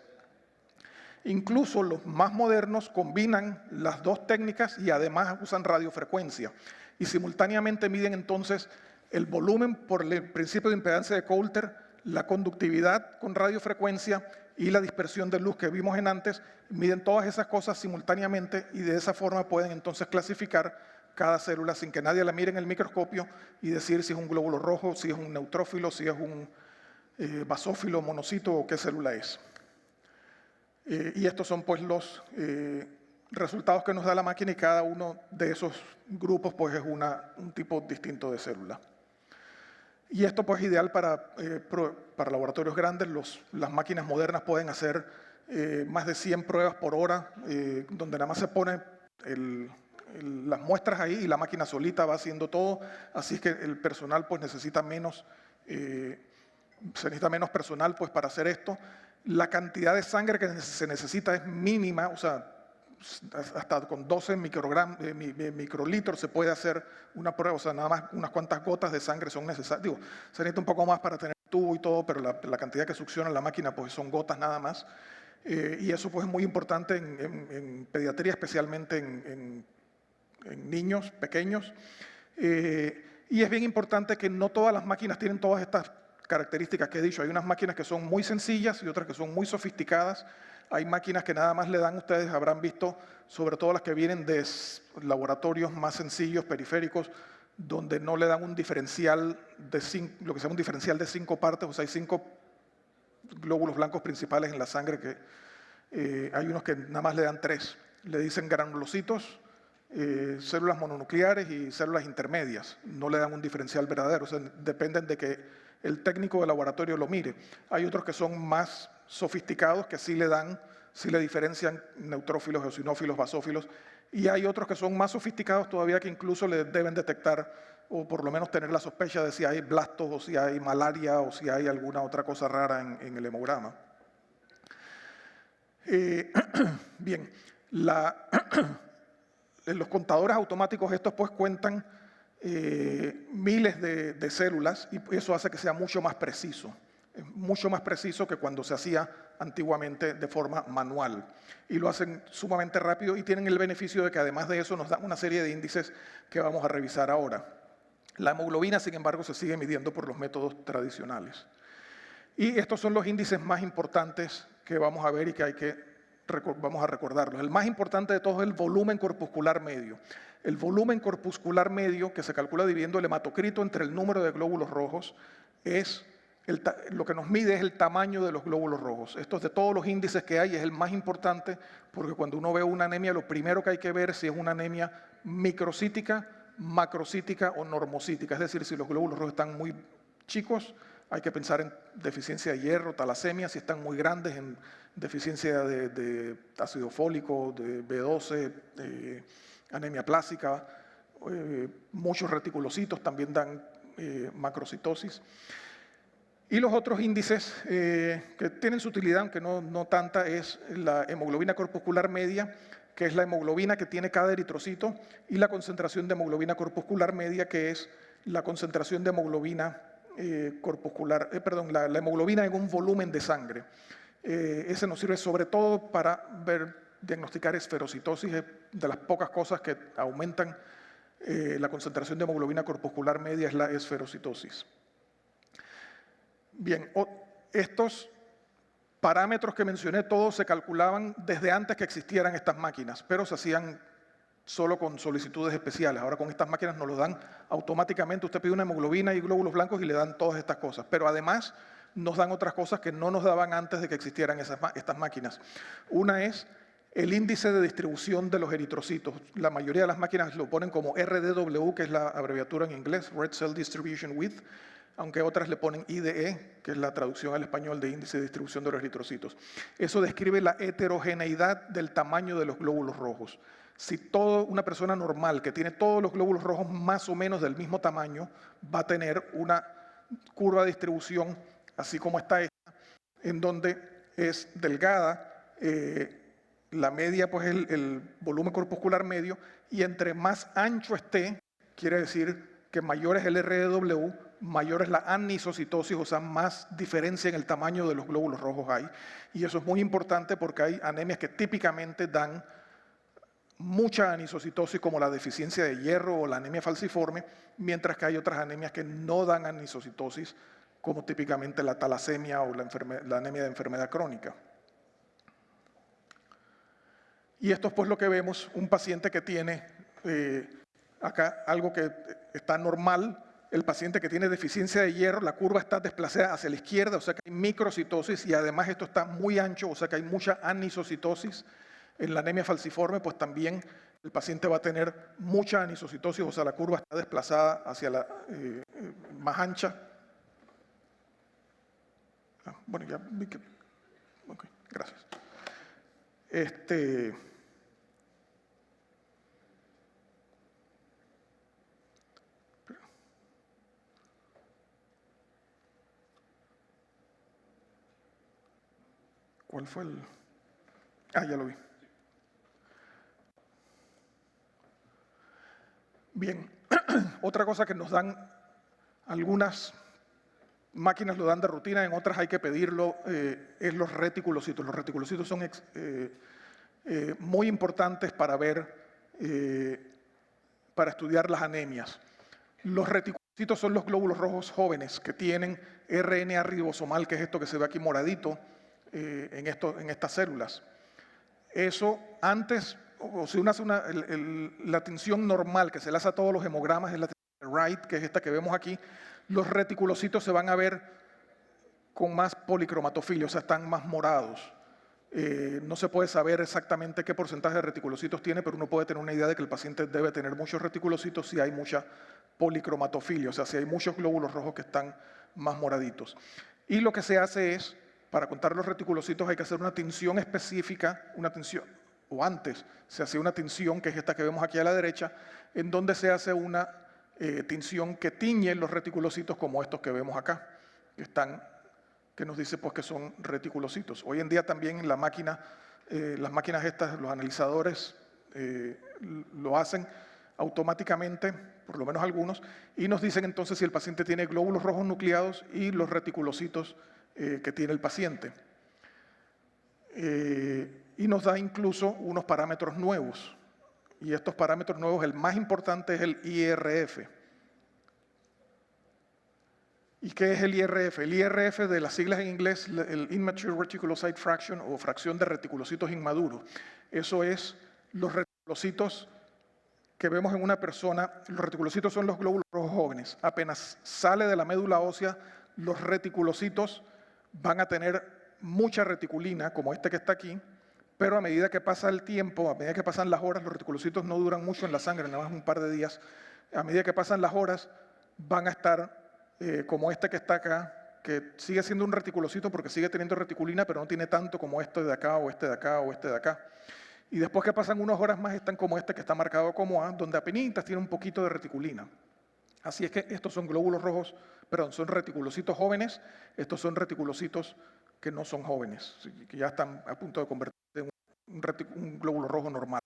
S3: Incluso los más modernos combinan las dos técnicas y además usan radiofrecuencia. Y simultáneamente miden entonces el volumen por el principio de impedancia de Coulter, la conductividad con radiofrecuencia y la dispersión de luz que vimos en antes. Miden todas esas cosas simultáneamente y de esa forma pueden entonces clasificar cada célula sin que nadie la mire en el microscopio y decir si es un glóbulo rojo, si es un neutrófilo, si es un basófilo, monocito o qué célula es. Y estos son pues los resultados que nos da la máquina, y cada uno de esos grupos pues es un tipo distinto de célula. Y esto pues es ideal para laboratorios grandes. Las máquinas modernas pueden hacer más de 100 pruebas por hora, donde nada más se pone las muestras ahí y la máquina solita va haciendo todo. Así es que el personal pues necesita menos personal pues para hacer esto. La cantidad de sangre que se necesita es mínima, o sea, hasta con 12 microlitros se puede hacer una prueba, o sea, nada más unas cuantas gotas de sangre son necesarias. Digo, se necesita un poco más para tener tubo y todo, pero la cantidad que succiona la máquina pues son gotas nada más. Y eso pues es muy importante en pediatría, especialmente en niños pequeños. Y es bien importante que no todas las máquinas tienen todas estas características que he dicho. Hay unas máquinas que son muy sencillas y otras que son muy sofisticadas. Hay máquinas que nada más le dan, ustedes habrán visto, sobre todo las que vienen de laboratorios más sencillos, periféricos, donde no le dan un diferencial lo que se llama un diferencial de 5 partes, o sea, hay 5 glóbulos blancos principales en la sangre, que hay unos que nada más le dan 3. Le dicen granulocitos, células mononucleares y células intermedias. No le dan un diferencial verdadero, o sea, dependen de que el técnico de laboratorio lo mire. Hay otros que son más sofisticados, que sí le diferencian neutrófilos, eosinófilos, basófilos, y hay otros que son más sofisticados todavía, que incluso le deben detectar, o por lo menos tener la sospecha de si hay blastos, o si hay malaria, o si hay alguna otra cosa rara en el hemograma. Bien, los contadores automáticos estos pues cuentan miles de células, y eso hace que sea mucho más preciso. Es mucho más preciso que cuando se hacía antiguamente de forma manual. Y lo hacen sumamente rápido y tienen el beneficio de que además de eso nos dan una serie de índices que vamos a revisar ahora. La hemoglobina, sin embargo, se sigue midiendo por los métodos tradicionales. Y estos son los índices más importantes que vamos a ver y que vamos a recordarlos. El más importante de todos es el volumen corpuscular medio. El volumen corpuscular medio, que se calcula dividiendo el hematocrito entre el número de glóbulos rojos, lo que nos mide es el tamaño de los glóbulos rojos. Esto de todos los índices que hay es el más importante, porque cuando uno ve una anemia, lo primero que hay que ver es si es una anemia microcítica, macrocítica o normocítica. Es decir, si los glóbulos rojos están muy chicos, hay que pensar en deficiencia de hierro, talasemia. Si están muy grandes, en deficiencia de ácido fólico, de B12, anemia plástica. Muchos reticulocitos también dan macrocitosis. Y los otros índices que tienen su utilidad, aunque no tanta, es la hemoglobina corpuscular media, que es la hemoglobina que tiene cada eritrocito, y la concentración de hemoglobina corpuscular media, que es la concentración de hemoglobina la hemoglobina en un volumen de sangre. Ese nos sirve sobre todo para diagnosticar esferocitosis, es de las pocas cosas que aumentan la concentración de hemoglobina corpuscular media, es la esferocitosis. Bien, estos parámetros que mencioné todos se calculaban desde antes que existieran estas máquinas, pero se hacían solo con solicitudes especiales. Ahora con estas máquinas nos lo dan automáticamente. Usted pide una hemoglobina y glóbulos blancos y le dan todas estas cosas. Pero además nos dan otras cosas que no nos daban antes de que existieran estas máquinas. Una es el índice de distribución de los eritrocitos. La mayoría de las máquinas lo ponen como RDW, que es la abreviatura en inglés, Red Cell Distribution Width, aunque otras le ponen IDE, que es la traducción al español de índice de distribución de los eritrocitos. Eso describe la heterogeneidad del tamaño de los glóbulos rojos. Si una persona normal que tiene todos los glóbulos rojos más o menos del mismo tamaño, va a tener una curva de distribución, así como está esta, en donde es delgada, la media pues el volumen corpuscular medio, y entre más ancho esté, quiere decir que mayor es el RDW, mayor es la anisocitosis, o sea, más diferencia en el tamaño de los glóbulos rojos hay. Y eso es muy importante porque hay anemias que típicamente dan mucha anisocitosis, como la deficiencia de hierro o la anemia falciforme, mientras que hay otras anemias que no dan anisocitosis, como típicamente la talasemia o la anemia de enfermedad crónica. Y esto es pues lo que vemos, un paciente que tiene acá algo que está normal. El paciente que tiene deficiencia de hierro, la curva está desplazada hacia la izquierda, o sea que hay microcitosis, y además esto está muy ancho, o sea que hay mucha anisocitosis. En la anemia falciforme, pues también el paciente va a tener mucha anisocitosis, o sea, la curva está desplazada hacia la más ancha. Bueno, ya vi que... Ok, gracias. ¿Cuál fue el...? Ah, ya lo vi. Bien, otra cosa que nos dan, algunas máquinas lo dan de rutina, en otras hay que pedirlo, es los reticulocitos. Los reticulocitos son muy importantes para para estudiar las anemias. Los reticulocitos son los glóbulos rojos jóvenes que tienen RNA ribosomal, que es esto que se ve aquí moradito en estas células. Eso antes, o si uno hace la tinción normal que se le hace a todos los hemogramas, es la tinción Wright, que es esta que vemos aquí, los reticulocitos se van a ver con más policromatofilia, o sea, están más morados. No se puede saber exactamente qué porcentaje de reticulocitos tiene, pero uno puede tener una idea de que el paciente debe tener muchos reticulocitos si hay mucha policromatofilia, o sea, si hay muchos glóbulos rojos que están más moraditos. Y lo que se hace es, para contar los reticulocitos hay que hacer una tinción específica, o antes se hace una tinción, que es esta que vemos aquí a la derecha, en donde se hace una tinción que tiñe los reticulocitos como estos que vemos acá, que nos dice pues que son reticulocitos. Hoy en día también las máquinas estas, los analizadores, lo hacen automáticamente, por lo menos algunos, y nos dicen entonces si el paciente tiene glóbulos rojos nucleados y los reticulocitos que tiene el paciente. Y nos da incluso unos parámetros nuevos. Y estos parámetros nuevos, el más importante es el IRF. ¿Y qué es el IRF? El IRF, de las siglas en inglés, el Immature Reticulocyte Fraction, o fracción de reticulocitos inmaduros. Eso es los reticulocitos que vemos en una persona, los reticulocitos son los glóbulos rojos jóvenes. Apenas sale de la médula ósea, los reticulocitos van a tener mucha reticulina, como este que está aquí, pero a medida que pasa el tiempo, a medida que pasan las horas, los reticulocitos no duran mucho en la sangre, nada más un par de días. A medida que pasan las horas, van a estar como este que está acá, que sigue siendo un reticulocito porque sigue teniendo reticulina, pero no tiene tanto como este de acá, o este de acá, o este de acá. Y después que pasan unas horas más, están como este que está marcado como A, donde apenas tiene un poquito de reticulina. Así es que estos son glóbulos rojos, perdón, son reticulocitos jóvenes, estos son reticulocitos que no son jóvenes, que ya están a punto de convertirse en un glóbulo rojo normal.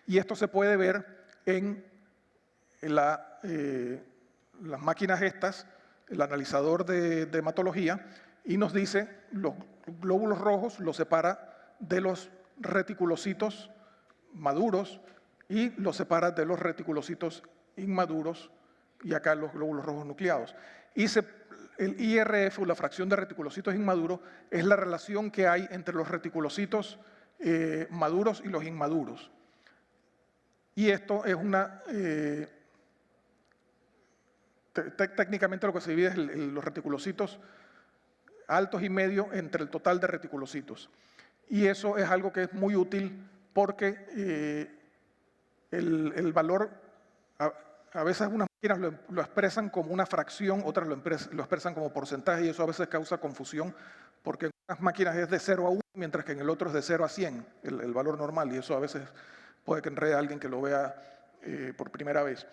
S3: Y esto se puede ver en las máquinas estas, el analizador de hematología, y nos dice los glóbulos rojos los separa de los reticulocitos maduros y los separa de los reticulocitos inmaduros, y acá los glóbulos rojos nucleados. Y el IRF, o la fracción de reticulocitos inmaduros, es la relación que hay entre los reticulocitos maduros y los inmaduros. Y esto es una... técnicamente lo que se divide es los reticulocitos altos y medios entre el total de reticulocitos. Y eso es algo que es muy útil porque el valor, a veces unas máquinas lo expresan como una fracción, otras lo expresan como porcentaje, y eso a veces causa confusión porque en unas máquinas es de 0 a 1, mientras que en el otro es de 0 a 100, el valor normal, y eso a veces puede que enrede a alguien que lo vea por primera vez.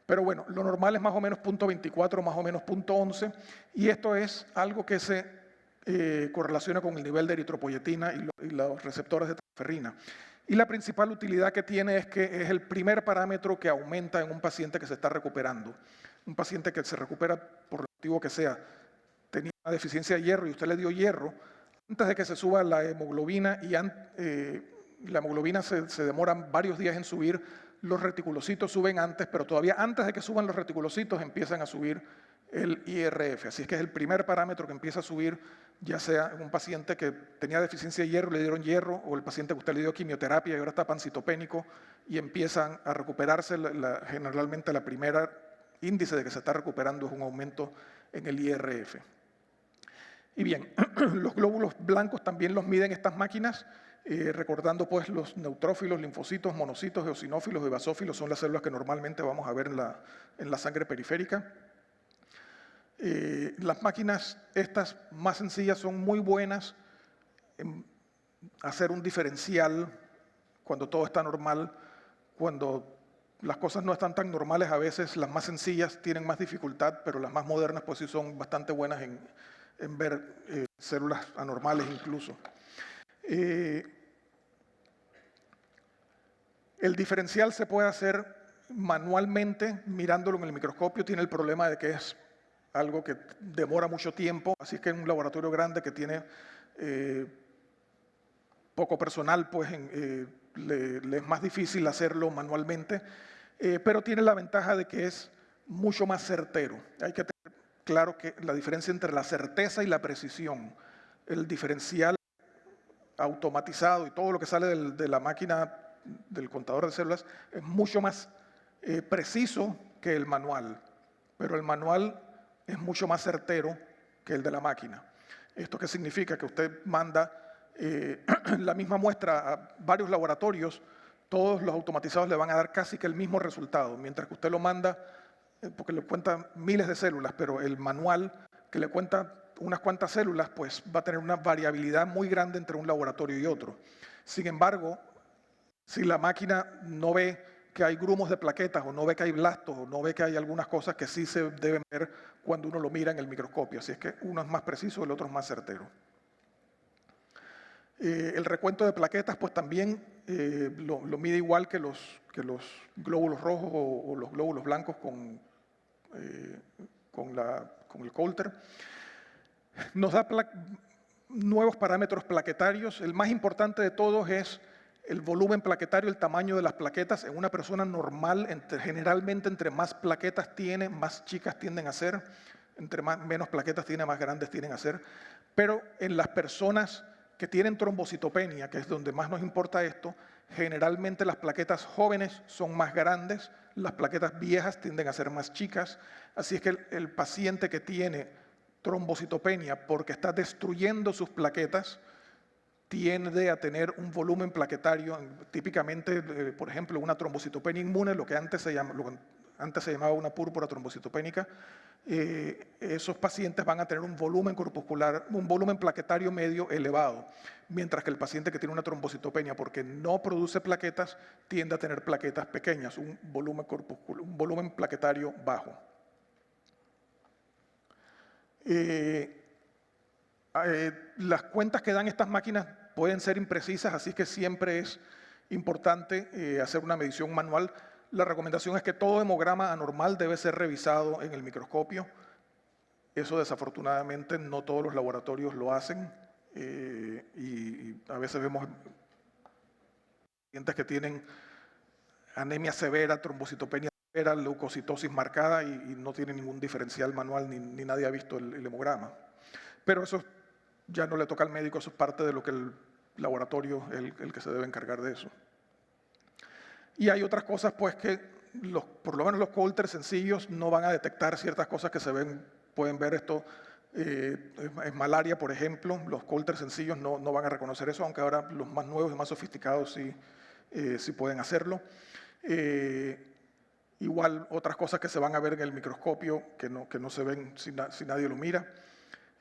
S3: Pero bueno, lo normal es más o menos 0.24, más o menos 0.11, y esto es algo que se correlaciona con el nivel de eritropoyetina y los receptores de transferrina. Y la principal utilidad que tiene es que es el primer parámetro que aumenta en un paciente que se está recuperando. Un paciente que se recupera por el motivo que sea, tenía una deficiencia de hierro y usted le dio hierro, antes de que se suba la hemoglobina, y la hemoglobina se demora varios días en subir, los reticulocitos suben antes, pero todavía antes de que suban los reticulocitos empiezan a subir el IRF. Así es que es el primer parámetro que empieza a subir, ya sea en un paciente que tenía deficiencia de hierro, le dieron hierro, o el paciente que usted le dio quimioterapia y ahora está pancitopénico, y empiezan a recuperarse. Generalmente la primera índice de que se está recuperando es un aumento en el IRF. Y bien, los glóbulos blancos también los miden estas máquinas, recordando pues los neutrófilos, linfocitos, monocitos, eosinófilos y basófilos son las células que normalmente vamos a ver en la sangre periférica. Las máquinas estas más sencillas son muy buenas en hacer un diferencial cuando todo está normal. Cuando las cosas no están tan normales, a veces las más sencillas tienen más dificultad, pero las más modernas pues sí son bastante buenas en ver células anormales incluso. El diferencial se puede hacer manualmente mirándolo en el microscopio. Tiene el problema de que es algo que demora mucho tiempo, así es que en un laboratorio grande que tiene poco personal, pues le es más difícil hacerlo manualmente, pero tiene la ventaja de que es mucho más certero. Hay que tener claro que la diferencia entre la certeza y la precisión, el diferencial automatizado y todo lo que sale de la máquina del contador de células es mucho más preciso que el manual, pero el manual es mucho más certero que el de la máquina. ¿Esto qué significa? Que usted manda la misma muestra a varios laboratorios, todos los automatizados le van a dar casi que el mismo resultado, mientras que usted lo manda, porque le cuenta miles de células, pero el manual que le cuenta unas cuantas células, pues va a tener una variabilidad muy grande entre un laboratorio y otro. Sin embargo, si la máquina no ve que hay grumos de plaquetas, o no ve que hay blastos, o no ve que hay algunas cosas que sí se deben ver cuando uno lo mira en el microscopio. Así es que uno es más preciso, el otro es más certero. El recuento de plaquetas pues también lo mide igual que los glóbulos rojos o los glóbulos blancos con el Coulter. Nos da nuevos parámetros plaquetarios. El más importante de todos es el volumen plaquetario, el tamaño de las plaquetas. En una persona normal, generalmente entre más plaquetas tiene, más chicas tienden a ser. Entre menos plaquetas tiene, más grandes tienden a ser. Pero en las personas que tienen trombocitopenia, que es donde más nos importa esto, Generalmente las plaquetas jóvenes son más grandes, las plaquetas viejas tienden a ser más chicas, así es que el paciente que tiene trombocitopenia porque está destruyendo sus plaquetas tiende a tener un volumen plaquetario, típicamente, por ejemplo, una trombocitopenia inmune, lo que antes se llamaba una púrpura trombocitopénica. Esos pacientes van a tener un volumen corpuscular, un volumen plaquetario medio elevado, mientras que el paciente que tiene una trombocitopenia porque no produce plaquetas tiende a tener plaquetas pequeñas, un volumen plaquetario bajo. Las cuentas que dan estas máquinas pueden ser imprecisas, así que siempre es importante hacer una medición manual. La recomendación es que todo hemograma anormal debe ser revisado en el microscopio. Eso desafortunadamente no todos los laboratorios lo hacen y a veces vemos pacientes que tienen anemia severa, trombocitopenia severa, leucocitosis marcada y no tienen ningún diferencial manual ni nadie ha visto el hemograma. Pero eso ya no le toca al médico, eso es parte de lo que el laboratorio es el que se debe encargar de eso. Y hay otras cosas pues que por lo menos los Coulter sencillos no van a detectar ciertas cosas que pueden ver esto. Es malaria, por ejemplo, los Coulter sencillos no van a reconocer eso, aunque ahora los más nuevos y más sofisticados sí pueden hacerlo. Igual otras cosas que se van a ver en el microscopio que no se ven si nadie lo mira.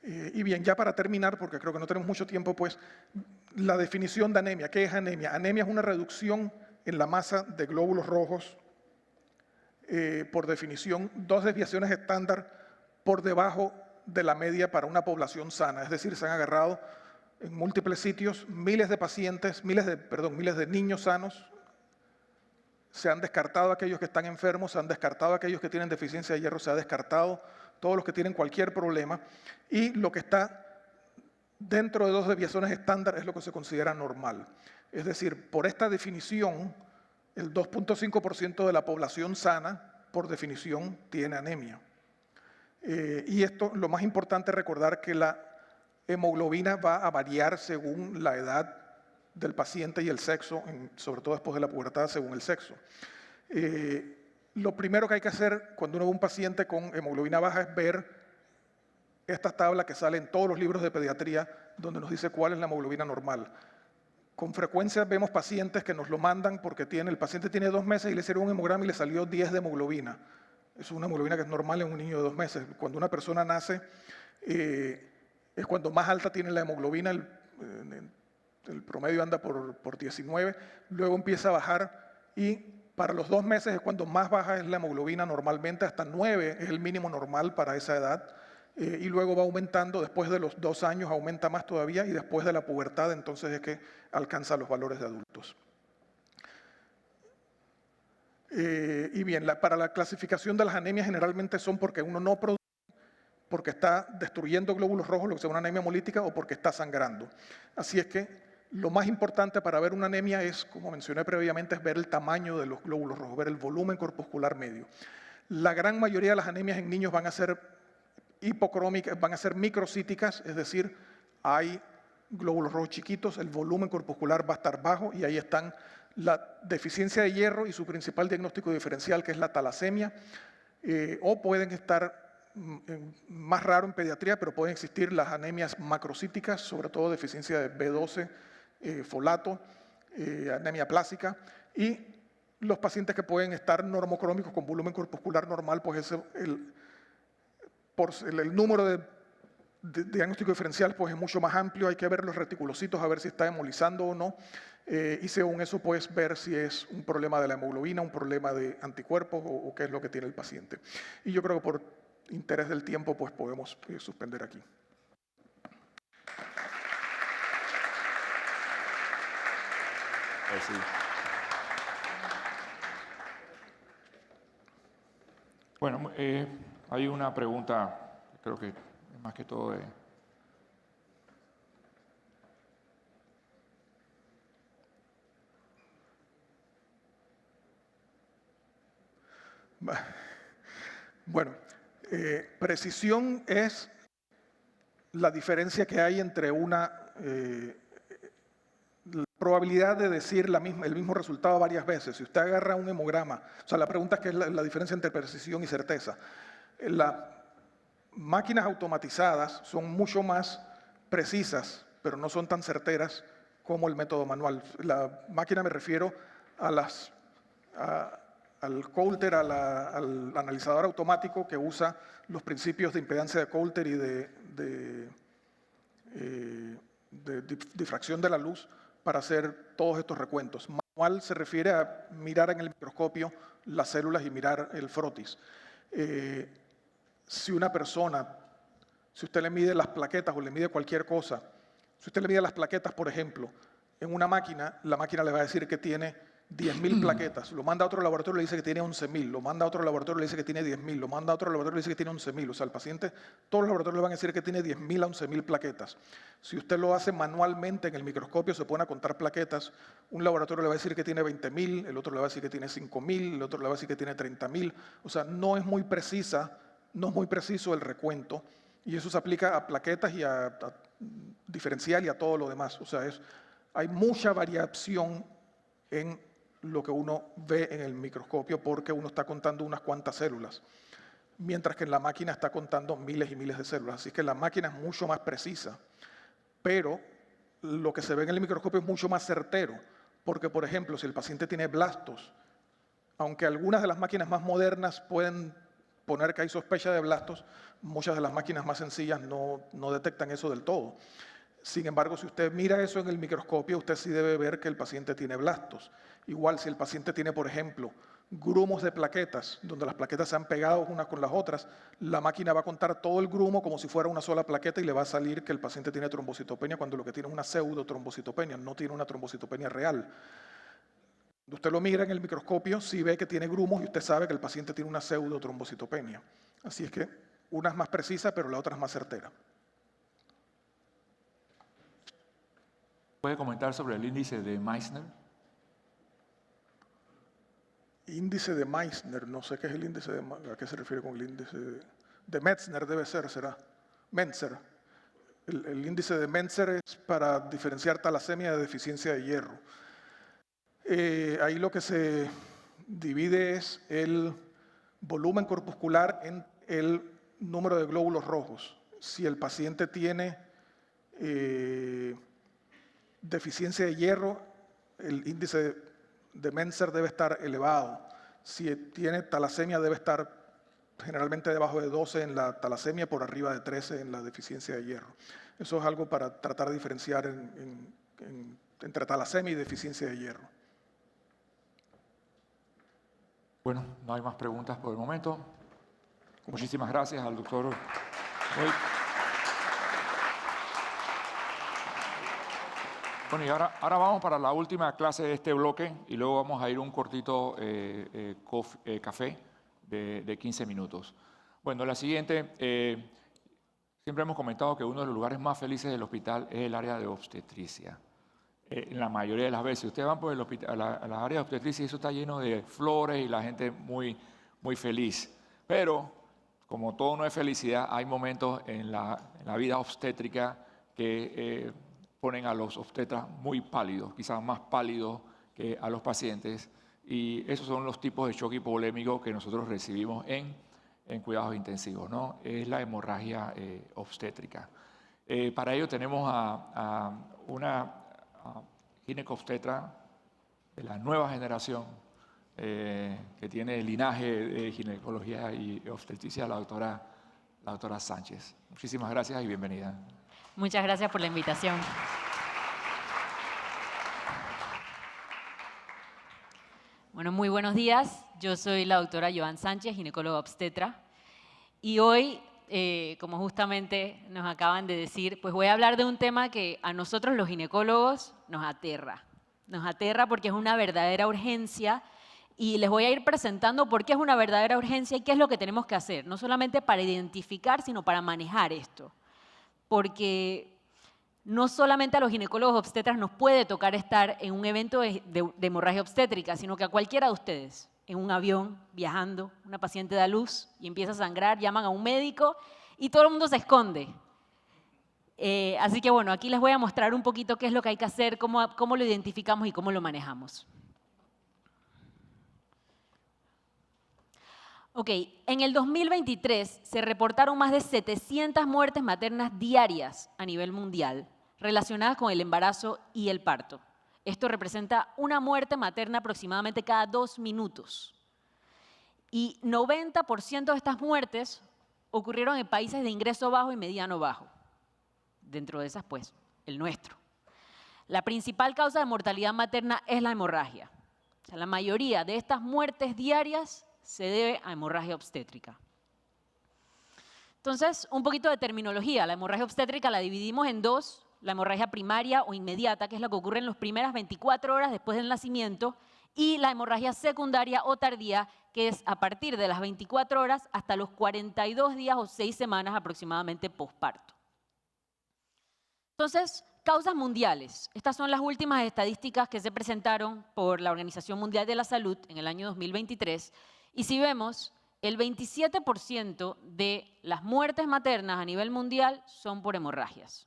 S3: Y bien, ya para terminar, porque creo que no tenemos mucho tiempo, pues la definición de anemia. ¿Qué es anemia? Anemia es una reducción en la masa de glóbulos rojos, por definición, 2 desviaciones estándar por debajo de la media para una población sana. Es decir, se han agarrado en múltiples sitios miles de pacientes, miles de niños sanos, se han descartado aquellos que están enfermos, se han descartado aquellos que tienen deficiencia de hierro, se ha descartado todos los que tienen cualquier problema, y lo que está dentro de 2 desviaciones estándar es lo que se considera normal. Es decir, por esta definición, el 2.5% de la población sana, por definición, tiene anemia. Y esto, lo más importante es recordar que la hemoglobina va a variar según la edad del paciente y el sexo, sobre todo después de la pubertad, según el sexo. Lo primero que hay que hacer cuando uno ve un paciente con hemoglobina baja es ver esta tabla que sale en todos los libros de pediatría, donde nos dice cuál es la hemoglobina normal. Con frecuencia vemos pacientes que nos lo mandan porque el paciente tiene 2 meses y le hicieron un hemograma y le salió 10 de hemoglobina. Es una hemoglobina que es normal en un niño de 2 meses. Cuando una persona nace, es cuando más alta tiene la hemoglobina, el promedio anda por 19, luego empieza a bajar y para los 2 meses es cuando más baja es la hemoglobina normalmente, hasta 9 es el mínimo normal para esa edad, y luego va aumentando, después de los 2 años aumenta más todavía y después de la pubertad entonces es que alcanza los valores de adultos. Y bien, para la clasificación de las anemias generalmente son porque uno no produce, porque está destruyendo glóbulos rojos, lo que se llama una anemia hemolítica, o porque está sangrando. Así es que lo más importante para ver una anemia es, como mencioné previamente, es ver el tamaño de los glóbulos rojos, ver el volumen corpuscular medio. La gran mayoría de las anemias en niños van a ser hipocrómicas, van a ser microcíticas, es decir, hay glóbulos rojos chiquitos, el volumen corpuscular va a estar bajo y ahí están la deficiencia de hierro y su principal diagnóstico diferencial, que es la talasemia, o pueden estar más raro en pediatría, pero pueden existir las anemias macrocíticas, sobre todo deficiencia de B12, folato, anemia plástica, y los pacientes que pueden estar normocrómicos con volumen corpuscular normal, pues el número de diagnóstico diferencial pues es mucho más amplio, hay que ver los reticulocitos a ver si está hemolizando o no, y según eso pues ver si es un problema de la hemoglobina, un problema de anticuerpos o qué es lo que tiene el paciente. Y yo creo que por interés del tiempo pues podemos suspender aquí.
S1: Sí. Bueno, hay una pregunta, creo que más que todo de...
S3: Bueno, precisión es la diferencia que hay entre una la probabilidad de decir el mismo resultado varias veces. Si usted agarra un hemograma, o sea, la pregunta es qué es la diferencia entre precisión y certeza. Las máquinas automatizadas son mucho más precisas, pero no son tan certeras como el método manual. La máquina me refiero al Coulter, al analizador automático que usa los principios de impedancia de Coulter y de difracción de la luz para hacer todos estos recuentos. Manual se refiere a mirar en el microscopio las células y mirar el frotis. Si una persona, si usted le mide las plaquetas o le mide cualquier cosa, si usted le mide las plaquetas, por ejemplo, en una máquina, la máquina le va a decir que tiene 10.000 plaquetas, lo manda a otro laboratorio y le dice que tiene 11.000, lo manda a otro laboratorio y le dice que tiene 10.000, lo manda a otro laboratorio y le dice que tiene 11.000. O sea, el paciente, todos los laboratorios le van a decir que tiene 10.000 a 11.000 plaquetas. Si usted lo hace manualmente en el microscopio, se pone a contar plaquetas, un laboratorio le va a decir que tiene 20.000, el otro le va a decir que tiene 5.000, el otro le va a decir que tiene 30.000. O sea, no es muy preciso el recuento, y eso se aplica a plaquetas y a diferencial y a todo lo demás. O sea, hay mucha variación en lo que uno ve en el microscopio porque uno está contando unas cuantas células, mientras que en la máquina está contando miles y miles de células. Así que la máquina es mucho más precisa, pero lo que se ve en el microscopio es mucho más certero, porque, por ejemplo, si el paciente tiene blastos, aunque algunas de las máquinas más modernas pueden poner que hay sospecha de blastos, muchas de las máquinas más sencillas no detectan eso del todo. Sin embargo, si usted mira eso en el microscopio, usted sí debe ver que el paciente tiene blastos. Igual, si el paciente tiene, por ejemplo, grumos de plaquetas, donde las plaquetas se han pegado unas con las otras, la máquina va a contar todo el grumo como si fuera una sola plaqueta y le va a salir que el paciente tiene trombocitopenia cuando lo que tiene es una pseudotrombocitopenia, no tiene una trombocitopenia real. Cuando usted lo mira en el microscopio, sí ve que tiene grumos y usted sabe que el paciente tiene una pseudotrombocitopenia. Así es que una es más precisa, pero la otra es más certera.
S1: ¿Puede comentar sobre el índice de Meissner?
S3: Índice de Meissner, no sé qué es el índice ¿a qué se refiere con el índice de Metzner? Será. Mentzer. El índice de Mentzer es para diferenciar talasemia de deficiencia de hierro. Ahí lo que se divide es el volumen corpuscular en el número de glóbulos rojos. Si el paciente tiene deficiencia de hierro, el índice de Mentzer debe estar elevado. Si tiene talasemia, debe estar generalmente debajo de 12 en la talasemia, por arriba de 13 en la deficiencia de hierro. Eso es algo para tratar de diferenciar entre talasemia y deficiencia de hierro.
S1: Bueno, no hay más preguntas por el momento. Muchísimas gracias al doctor Boyd. Bueno, y ahora vamos para la última clase de este bloque y luego vamos a ir a un cortito café de 15 minutos. Bueno, la siguiente, siempre hemos comentado que uno de los lugares más felices del hospital es el área de obstetricia. En la mayoría de las veces, ustedes van por el hospital, a la área de obstetricia y eso está lleno de flores y la gente muy, muy feliz. Pero, como todo no es felicidad, hay momentos en la vida obstétrica que ponen a los obstetras muy pálidos, quizás más pálidos que a los pacientes, y esos son los tipos de choque hipovolémico que nosotros recibimos en cuidados intensivos, ¿no? Es la hemorragia obstétrica. Para ello tenemos a una ginecobstetra de la nueva generación que tiene el linaje de ginecología y obstetricia, la doctora Sánchez. Muchísimas gracias y bienvenida.
S4: Muchas gracias por la invitación. Bueno, muy buenos días. Yo soy la doctora Joan Sánchez, ginecóloga obstetra. Y hoy, como justamente nos acaban de decir, pues voy a hablar de un tema que a nosotros los ginecólogos nos aterra. Nos aterra porque es una verdadera urgencia y les voy a ir presentando por qué es una verdadera urgencia y qué es lo que tenemos que hacer, no solamente para identificar, sino para manejar esto. Porque no solamente a los ginecólogos obstetras nos puede tocar estar en un evento de hemorragia obstétrica, sino que a cualquiera de ustedes, en un avión, viajando, una paciente da luz y empieza a sangrar, llaman a un médico y todo el mundo se esconde. Así que bueno, aquí les voy a mostrar un poquito qué es lo que hay que hacer, cómo lo identificamos y cómo lo manejamos. Ok, en el 2023 se reportaron más de 700 muertes maternas diarias a nivel mundial relacionadas con el embarazo y el parto. Esto representa una muerte materna aproximadamente cada 2 minutos. Y 90% de estas muertes ocurrieron en países de ingreso bajo y mediano bajo. Dentro de esas, pues, el nuestro. La principal causa de mortalidad materna es la hemorragia. O sea, la mayoría de estas muertes diarias se debe a hemorragia obstétrica. Entonces, un poquito de terminología. La hemorragia obstétrica la dividimos en dos. La hemorragia primaria o inmediata, que es la que ocurre en las primeras 24 horas después del nacimiento, y la hemorragia secundaria o tardía, que es a partir de las 24 horas hasta los 42 días o 6 semanas aproximadamente posparto. Entonces, causas mundiales. Estas son las últimas estadísticas que se presentaron por la Organización Mundial de la Salud en el año 2023. Y si vemos, el 27% de las muertes maternas a nivel mundial son por hemorragias.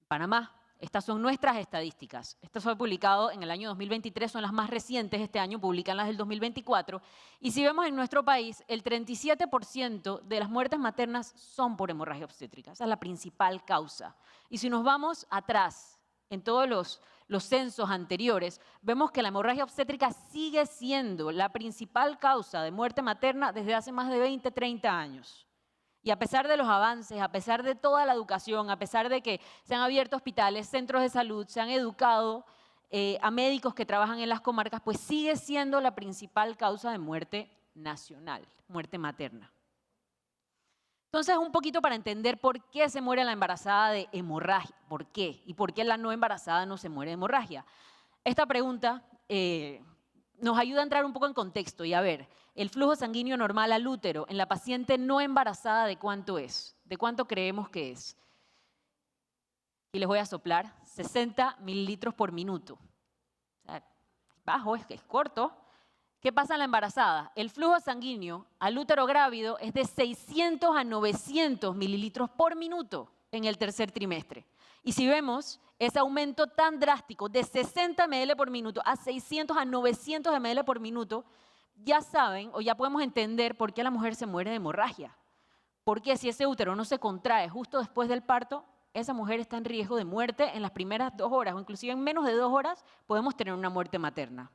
S4: Panamá, estas son nuestras estadísticas. Esto fue publicado en el año 2023, son las más recientes, este año publican las del 2024. Y si vemos en nuestro país, el 37% de las muertes maternas son por hemorragia obstétrica. Esa es la principal causa. Y si nos vamos atrás, en todos los censos anteriores, vemos que la hemorragia obstétrica sigue siendo la principal causa de muerte materna desde hace más de 20, 30 años. Y a pesar de los avances, a pesar de toda la educación, a pesar de que se han abierto hospitales, centros de salud, se han educado a médicos que trabajan en las comarcas, pues sigue siendo la principal causa de muerte nacional, muerte materna. Entonces, un poquito para entender por qué se muere la embarazada de hemorragia, por qué, y por qué la no embarazada no se muere de hemorragia. Esta pregunta nos ayuda a entrar un poco en contexto y a ver, el flujo sanguíneo normal al útero en la paciente no embarazada, ¿de cuánto es? ¿De cuánto creemos que es? Y les voy a soplar, 60 mililitros por minuto. O sea, bajo, es corto. ¿Qué pasa en la embarazada? El flujo sanguíneo al útero grávido es de 600 a 900 mililitros por minuto en el tercer trimestre. Y si vemos ese aumento tan drástico de 60 ml por minuto a 600 a 900 ml por minuto, ya saben o ya podemos entender por qué la mujer se muere de hemorragia. Porque si ese útero no se contrae justo después del parto, esa mujer está en riesgo de muerte en las primeras 2 horas o inclusive en menos de 2 horas podemos tener una muerte materna.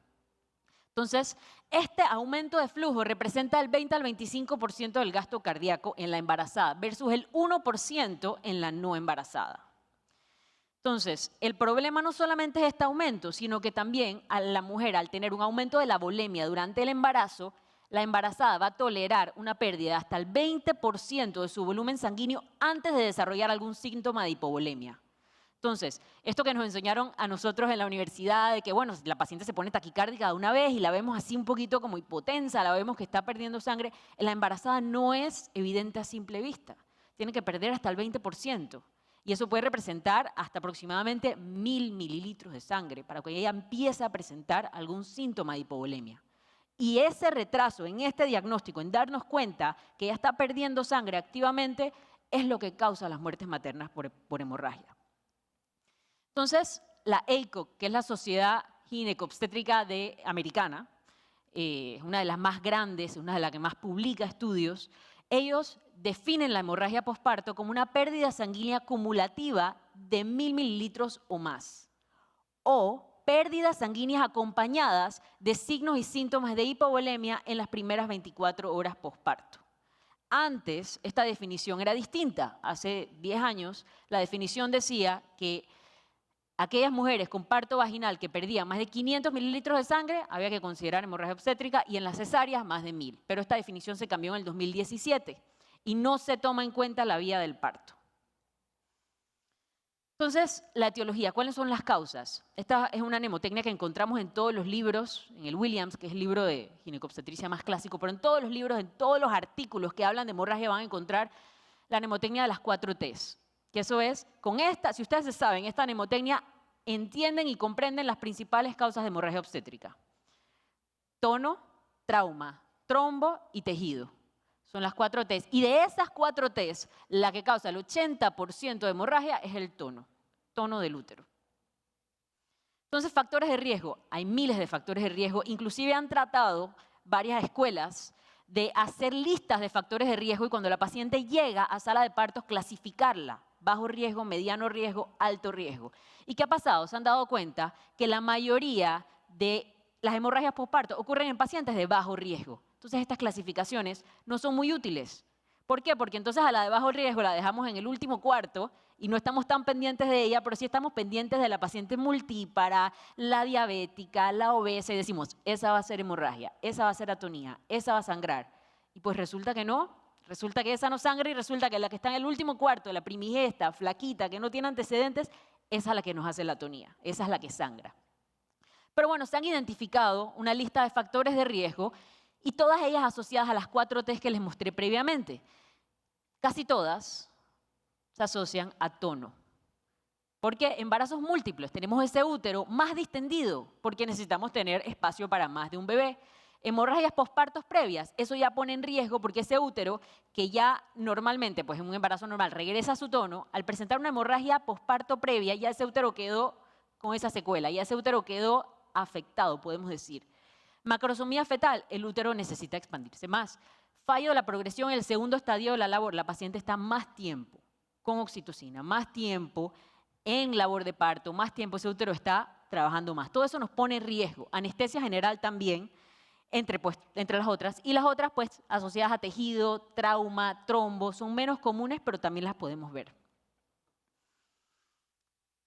S4: Entonces, este aumento de flujo representa el 20 al 25% del gasto cardíaco en la embarazada versus el 1% en la no embarazada. Entonces, el problema no solamente es este aumento, sino que también a la mujer, al tener un aumento de la volemia durante el embarazo, la embarazada va a tolerar una pérdida de hasta el 20% de su volumen sanguíneo antes de desarrollar algún síntoma de hipovolemia. Entonces, esto que nos enseñaron a nosotros en la universidad, de que bueno, la paciente se pone taquicárdica de una vez y la vemos así un poquito como hipotensa, la vemos que está perdiendo sangre, en la embarazada no es evidente a simple vista. Tiene que perder hasta el 20%. Y eso puede representar hasta aproximadamente 1000 mililitros de sangre para que ella empiece a presentar algún síntoma de hipovolemia. Y ese retraso en este diagnóstico, en darnos cuenta que ella está perdiendo sangre activamente, es lo que causa las muertes maternas por hemorragia. Entonces, la ACOG, que es la Sociedad Gineco-Obstétrica Americana, es una de las más grandes, una de las que más publica estudios, ellos definen la hemorragia posparto como una pérdida sanguínea acumulativa de 1000 mililitros o más, o pérdidas sanguíneas acompañadas de signos y síntomas de hipovolemia en las primeras 24 horas posparto. Antes, esta definición era distinta. Hace 10 años, la definición decía que aquellas mujeres con parto vaginal que perdían más de 500 mililitros de sangre, había que considerar hemorragia obstétrica, y en las cesáreas más de 1000. Pero esta definición se cambió en el 2017 y no se toma en cuenta la vía del parto. Entonces, la etiología, ¿cuáles son las causas? Esta es una mnemotecnia que encontramos en todos los libros, en el Williams, que es el libro de ginecobstetricia más clásico, pero en todos los libros, en todos los artículos que hablan de hemorragia van a encontrar la mnemotecnia de las 4 T's. Que eso es, con esta, si ustedes saben, esta mnemotecnia, entienden y comprenden las principales causas de hemorragia obstétrica. Tono, trauma, trombo y tejido. Son las 4 Ts. Y de esas 4 Ts, la que causa el 80% de hemorragia es el tono del útero. Entonces, factores de riesgo. Hay miles de factores de riesgo. Inclusive han tratado varias escuelas de hacer listas de factores de riesgo y cuando la paciente llega a sala de partos, clasificarla. Bajo riesgo, mediano riesgo, alto riesgo. ¿Y qué ha pasado? Se han dado cuenta que la mayoría de las hemorragias postparto ocurren en pacientes de bajo riesgo. Entonces, estas clasificaciones no son muy útiles. ¿Por qué? Porque entonces a la de bajo riesgo la dejamos en el último cuarto y no estamos tan pendientes de ella, pero sí estamos pendientes de la paciente multípara, la diabética, la obesa, y decimos, esa va a ser hemorragia, esa va a ser atonía, esa va a sangrar. Y pues resulta que no, resulta que esa no sangra y resulta que la que está en el último cuarto, la primigesta, flaquita, que no tiene antecedentes, esa es la que nos hace la atonía, esa es la que sangra. Pero bueno, se han identificado una lista de factores de riesgo y todas ellas asociadas a las 4 Ts que les mostré previamente. Casi todas se asocian a tono. Porque embarazos múltiples, tenemos ese útero más distendido porque necesitamos tener espacio para más de un bebé. Hemorragias pospartos previas, eso ya pone en riesgo porque ese útero, que ya normalmente, pues en un embarazo normal, regresa a su tono, al presentar una hemorragia posparto previa, ya ese útero quedó con esa secuela, ya ese útero quedó afectado, podemos decir. Macrosomía fetal, el útero necesita expandirse más. Fallo de la progresión, el segundo estadio de la labor, la paciente está más tiempo con oxitocina, más tiempo en labor de parto, más tiempo ese útero está trabajando más. Todo eso nos pone en riesgo. Anestesia general también, entre las otras. Y las otras, pues, asociadas a tejido, trauma, trombo, son menos comunes, pero también las podemos ver.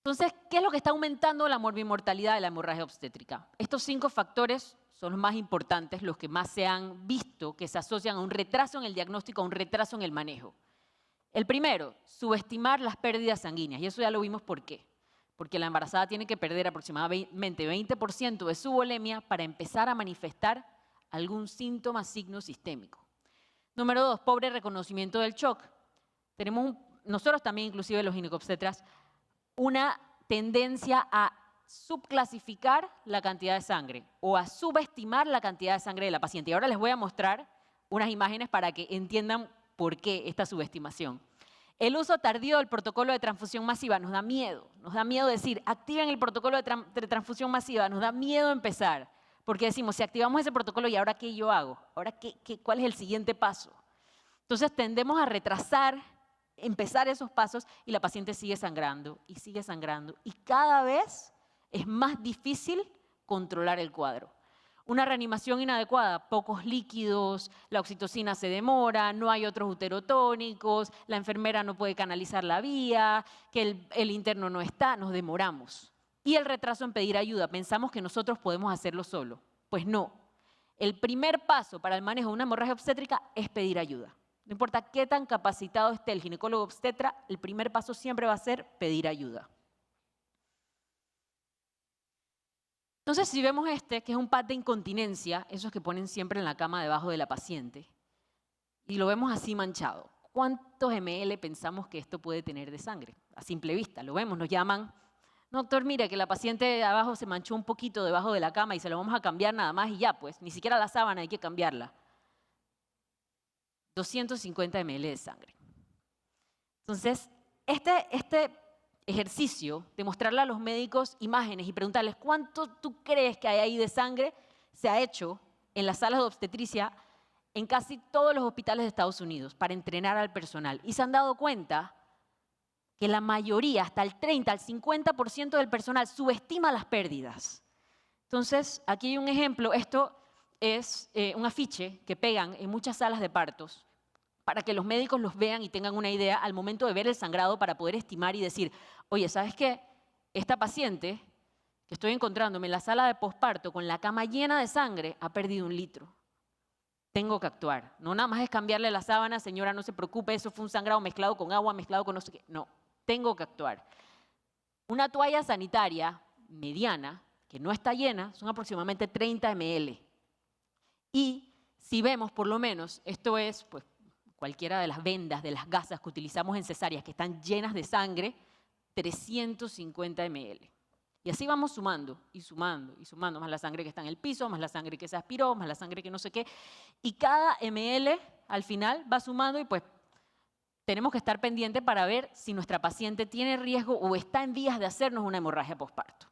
S4: Entonces, ¿qué es lo que está aumentando la morbimortalidad de la hemorragia obstétrica? Estos 5 factores son los más importantes, los que más se han visto que se asocian a un retraso en el diagnóstico, a un retraso en el manejo. El primero, subestimar las pérdidas sanguíneas, y eso ya lo vimos por qué. Porque la embarazada tiene que perder aproximadamente 20% de su volemia para empezar a manifestar algún síntoma, signo sistémico. Número 2, pobre reconocimiento del shock. Nosotros también, inclusive los ginecobstetras, una tendencia a subclasificar la cantidad de sangre o a subestimar la cantidad de sangre de la paciente. Y ahora les voy a mostrar unas imágenes para que entiendan por qué esta subestimación. El uso tardío del protocolo de transfusión masiva nos da miedo decir, activen el protocolo de transfusión masiva, nos da miedo empezar, porque decimos, si activamos ese protocolo, ¿y ahora qué yo hago? ¿Ahora cuál es el siguiente paso? Entonces tendemos a retrasar, empezar esos pasos y la paciente sigue sangrando y cada vez es más difícil controlar el cuadro. Una reanimación inadecuada, pocos líquidos, la oxitocina se demora, no hay otros uterotónicos, la enfermera no puede canalizar la vía, que el interno no está, nos demoramos. Y el retraso en pedir ayuda, pensamos que nosotros podemos hacerlo solo. Pues no. El primer paso para el manejo de una hemorragia obstétrica es pedir ayuda. No importa qué tan capacitado esté el ginecólogo obstetra, el primer paso siempre va a ser pedir ayuda. Entonces, si vemos que es un pad de incontinencia, esos que ponen siempre en la cama debajo de la paciente, y lo vemos así manchado, ¿cuántos ml pensamos que esto puede tener de sangre? A simple vista, lo vemos, nos llaman, doctor, mire que la paciente de abajo se manchó un poquito debajo de la cama y se lo vamos a cambiar nada más y ya, pues, ni siquiera la sábana hay que cambiarla. 250 ml de sangre. Entonces, este ejercicio de mostrarle a los médicos imágenes y preguntarles cuánto tú crees que hay ahí de sangre se ha hecho en las salas de obstetricia en casi todos los hospitales de Estados Unidos para entrenar al personal. Y se han dado cuenta que la mayoría, hasta el 30, al 50% del personal subestima las pérdidas. Entonces, aquí hay un ejemplo. Esto es un afiche que pegan en muchas salas de partos para que los médicos los vean y tengan una idea al momento de ver el sangrado para poder estimar y decir, oye, ¿sabes qué? Esta paciente que estoy encontrándome en la sala de posparto con la cama llena de sangre ha perdido 1 litro. Tengo que actuar. No nada más es cambiarle la sábana, señora, no se preocupe, eso fue un sangrado mezclado con agua, mezclado con no sé qué. No, tengo que actuar. Una toalla sanitaria mediana, que no está llena, son aproximadamente 30 ml. Y si vemos, por lo menos, esto es pues, cualquiera de las vendas, de las gasas que utilizamos en cesáreas que están llenas de sangre, 350 ml. Y así vamos sumando y sumando y sumando, más la sangre que está en el piso, más la sangre que se aspiró, más la sangre que no sé qué. Y cada ml al final va sumando y pues tenemos que estar pendientes para ver si nuestra paciente tiene riesgo o está en vías de hacernos una hemorragia posparto.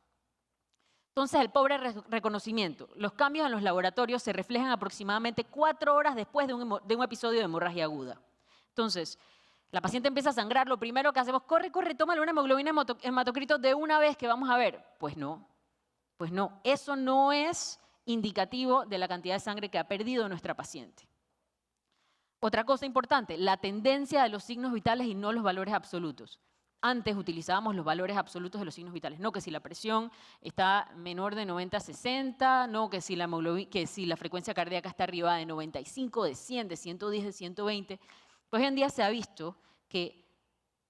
S4: Entonces, el pobre reconocimiento. Los cambios en los laboratorios se reflejan aproximadamente 4 horas después de un episodio de hemorragia aguda. Entonces, la paciente empieza a sangrar, lo primero que hacemos, corre, tómale una hemoglobina hematocrito de una vez que vamos a ver. Pues no, eso no es indicativo de la cantidad de sangre que ha perdido nuestra paciente. Otra cosa importante, la tendencia de los signos vitales y no los valores absolutos. Antes utilizábamos los valores absolutos de los signos vitales, no que si la presión está menor de 90 a 60, no que si la frecuencia cardíaca está arriba de 95, de 100, de 110, de 120. Pues hoy en día se ha visto que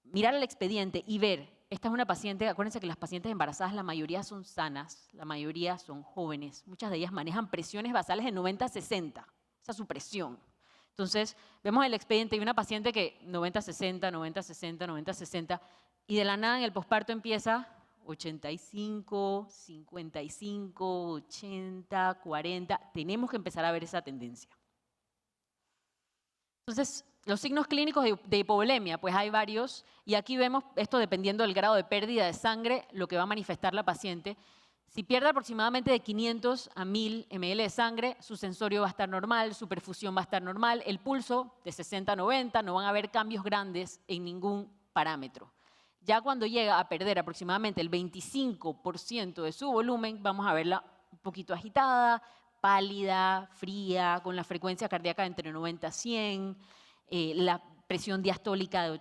S4: mirar el expediente y ver, esta es una paciente, acuérdense que las pacientes embarazadas la mayoría son sanas, la mayoría son jóvenes, muchas de ellas manejan presiones basales de 90 a 60, esa es su presión. Entonces, vemos el expediente y una paciente que 90-60, 90-60, 90-60, y de la nada en el posparto empieza 85, 55, 80, 40. Tenemos que empezar a ver esa tendencia. Entonces, los signos clínicos de hipovolemia, pues hay varios, y aquí vemos esto dependiendo del grado de pérdida de sangre, lo que va a manifestar la paciente. Si pierde aproximadamente de 500 a 1000 ml de sangre, su sensorio va a estar normal, su perfusión va a estar normal, el pulso de 60 a 90, no van a haber cambios grandes en ningún parámetro. Ya cuando llega a perder aproximadamente el 25% de su volumen, vamos a verla un poquito agitada, pálida, fría, con la frecuencia cardíaca entre 90 a 100, la presión diastólica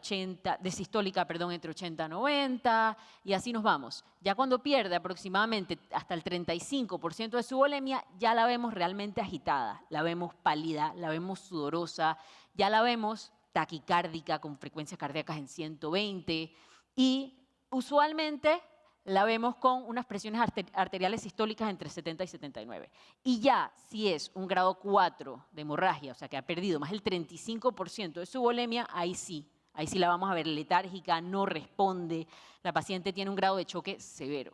S4: sistólica entre 80 a 90, y así nos vamos. Ya cuando pierde aproximadamente hasta el 35% de su volemia, ya la vemos realmente agitada, la vemos pálida, la vemos sudorosa, ya la vemos taquicárdica con frecuencias cardíacas en 120, y usualmente la vemos con unas presiones arteriales sistólicas entre 70 y 79. Y ya si es un grado 4 de hemorragia, o sea que ha perdido más del 35% de su volemia, ahí sí la vamos a ver letárgica, no responde, la paciente tiene un grado de choque severo.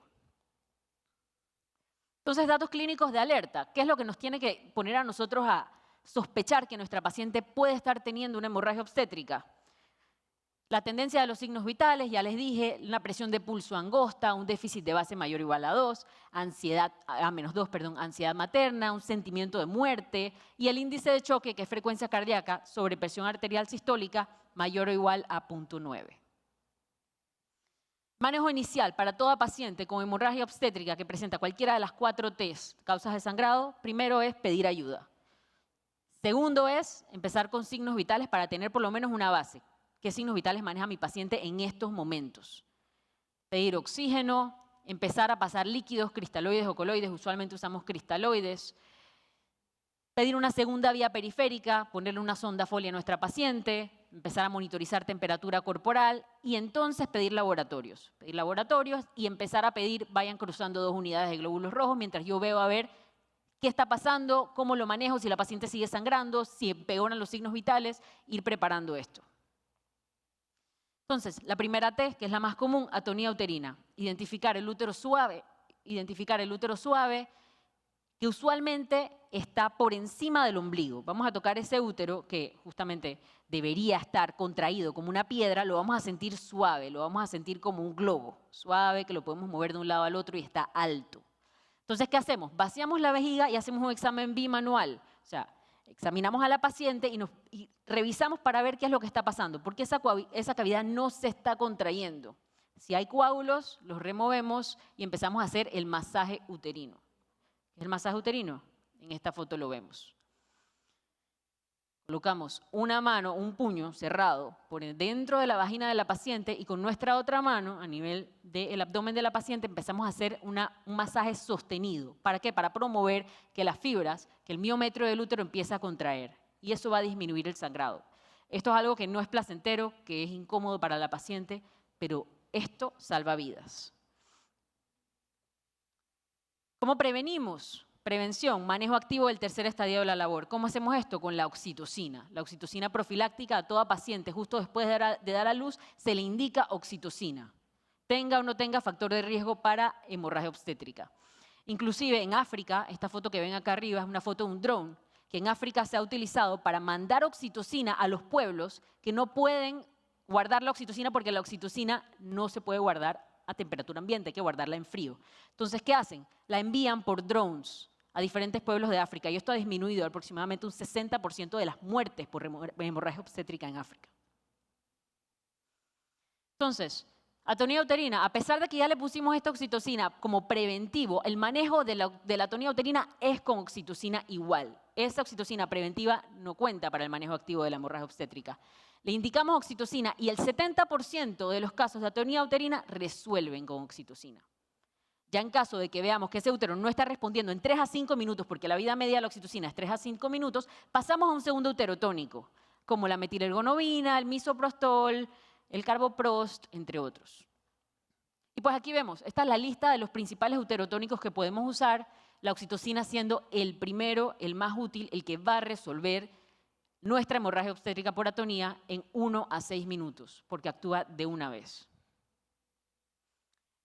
S4: Entonces, datos clínicos de alerta. ¿Qué es lo que nos tiene que poner a nosotros a sospechar que nuestra paciente puede estar teniendo una hemorragia obstétrica? La tendencia de los signos vitales, ya les dije, una presión de pulso angosta, un déficit de base mayor o igual a 2, ansiedad materna, un sentimiento de muerte, y el índice de choque, que es frecuencia cardíaca sobre presión arterial sistólica, mayor o igual a 0.9. Manejo inicial para toda paciente con hemorragia obstétrica que presenta cualquiera de las 4 T's, causas de sangrado, primero es pedir ayuda. Segundo es empezar con signos vitales para tener por lo menos una base. ¿Qué signos vitales maneja mi paciente en estos momentos? Pedir oxígeno, empezar a pasar líquidos, cristaloides o coloides, usualmente usamos cristaloides. Pedir una segunda vía periférica, ponerle una sonda Foley a nuestra paciente, empezar a monitorizar temperatura corporal y entonces pedir laboratorios. Pedir laboratorios y empezar a pedir, vayan cruzando 2 unidades de glóbulos rojos mientras yo veo a ver qué está pasando, cómo lo manejo, si la paciente sigue sangrando, si empeoran los signos vitales, ir preparando esto. Entonces, la primera T, que es la más común, atonía uterina. Identificar el útero suave, que usualmente está por encima del ombligo. Vamos a tocar ese útero que justamente debería estar contraído como una piedra, lo vamos a sentir suave, lo vamos a sentir como un globo, suave, que lo podemos mover de un lado al otro y está alto. Entonces, ¿qué hacemos? Vaciamos la vejiga y hacemos un examen bimanual. O sea, examinamos a la paciente y revisamos para ver qué es lo que está pasando, porque esa cavidad no se está contrayendo. Si hay coágulos, los removemos y empezamos a hacer el masaje uterino. ¿Qué es el masaje uterino? En esta foto lo vemos. Colocamos una mano, un puño cerrado por dentro de la vagina de la paciente y con nuestra otra mano, a nivel del abdomen de la paciente, empezamos a hacer un masaje sostenido. ¿Para qué? Para promover que las fibras, que el miometrio del útero empiece a contraer. Y eso va a disminuir el sangrado. Esto es algo que no es placentero, que es incómodo para la paciente, pero esto salva vidas. ¿Cómo prevenimos? Prevención, manejo activo del tercer estadio de la labor. ¿Cómo hacemos esto? Con la oxitocina. La oxitocina profiláctica a toda paciente justo después de dar a luz se le indica oxitocina. Tenga o no tenga factor de riesgo para hemorragia obstétrica. Inclusive en África, esta foto que ven acá arriba es una foto de un dron. que en África se ha utilizado para mandar oxitocina a los pueblos que no pueden guardar la oxitocina porque la oxitocina no se puede guardar a temperatura ambiente, hay que guardarla en frío. Entonces, ¿qué hacen? La envían por drones a diferentes pueblos de África y esto ha disminuido aproximadamente un 60% de las muertes por hemorragia obstétrica en África. Entonces, atonía uterina, a pesar de que ya le pusimos esta oxitocina como preventivo, el manejo de la atonía uterina es con oxitocina igual. Esa oxitocina preventiva no cuenta para el manejo activo de la hemorragia obstétrica. Le indicamos oxitocina y el 70% de los casos de atonía uterina resuelven con oxitocina. Ya en caso de que veamos que ese útero no está respondiendo en 3 a 5 minutos, porque la vida media de la oxitocina es 3 a 5 minutos, pasamos a un segundo uterotónico, como la metilergonovina, el misoprostol, el carboprost, entre otros. Y pues aquí vemos, esta es la lista de los principales uterotónicos que podemos usar, la oxitocina siendo el primero, el más útil, el que va a resolver nuestra hemorragia obstétrica por atonía en 1 a 6 minutos, porque actúa de una vez.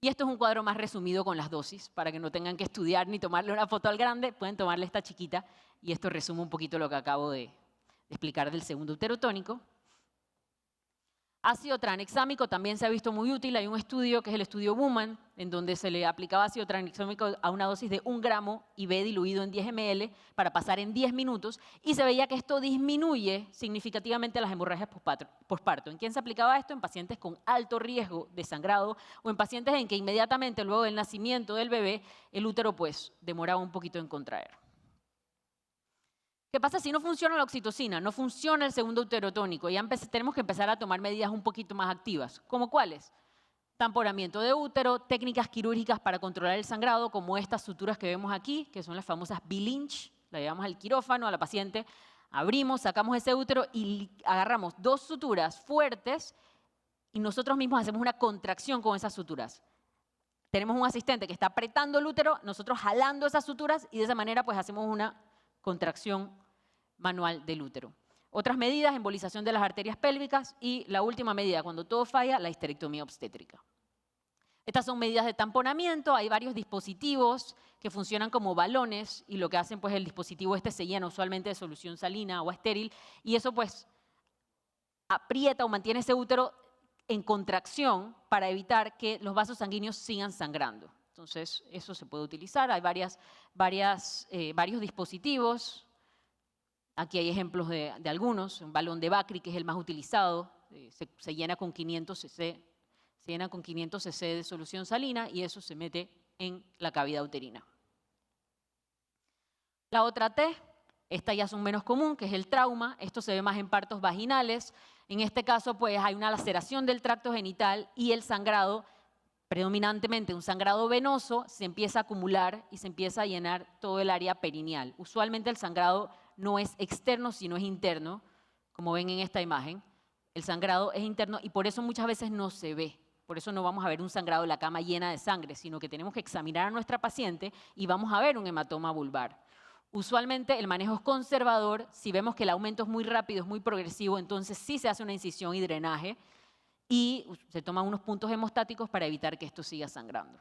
S4: Y esto es un cuadro más resumido con las dosis, para que no tengan que estudiar ni tomarle una foto al grande, pueden tomarle esta chiquita, y esto resume un poquito lo que acabo de explicar del segundo uterotónico. Ácido tranexámico también se ha visto muy útil. Hay un estudio que es el estudio Woman, en donde se le aplicaba ácido tranexámico a una dosis de 1 gramo IV diluido en 10 ml para pasar en 10 minutos y se veía que esto disminuye significativamente las hemorragias posparto. ¿En quién se aplicaba esto? En pacientes con alto riesgo de sangrado o en pacientes en que inmediatamente luego del nacimiento del bebé el útero pues demoraba un poquito en contraer. ¿Qué pasa si no funciona la oxitocina? No funciona el segundo uterotónico. Ya tenemos que empezar a tomar medidas un poquito más activas. ¿Cómo cuáles? Tamponamiento de útero, técnicas quirúrgicas para controlar el sangrado, como estas suturas que vemos aquí, que son las famosas B-Lynch. La llevamos al quirófano, a la paciente, abrimos, sacamos ese útero y agarramos 2 suturas fuertes y nosotros mismos hacemos una contracción con esas suturas. Tenemos un asistente que está apretando el útero, nosotros jalando esas suturas y de esa manera pues hacemos una contracción manual del útero. Otras medidas, embolización de las arterias pélvicas y la última medida, cuando todo falla, la histerectomía obstétrica. Estas son medidas de tamponamiento, hay varios dispositivos que funcionan como balones y lo que hacen pues el dispositivo este se llena usualmente de solución salina o estéril y eso pues aprieta o mantiene ese útero en contracción para evitar que los vasos sanguíneos sigan sangrando. Entonces eso se puede utilizar, hay varios dispositivos. Aquí hay ejemplos de algunos, un balón de Bakri, que es el más utilizado, se llena con 500 cc, de solución salina y eso se mete en la cavidad uterina. La otra T, esta ya es un menos común, que es el trauma, esto se ve más en partos vaginales, en este caso pues hay una laceración del tracto genital y el sangrado, predominantemente un sangrado venoso, se empieza a acumular y se empieza a llenar todo el área perineal. Usualmente el sangrado no es externo, sino es interno, como ven en esta imagen. El sangrado es interno y por eso muchas veces no se ve. Por eso no vamos a ver un sangrado en la cama llena de sangre, sino que tenemos que examinar a nuestra paciente y vamos a ver un hematoma vulvar. Usualmente el manejo es conservador. Si vemos que el aumento es muy rápido, es muy progresivo, entonces sí se hace una incisión y drenaje y se toman unos puntos hemostáticos para evitar que esto siga sangrando.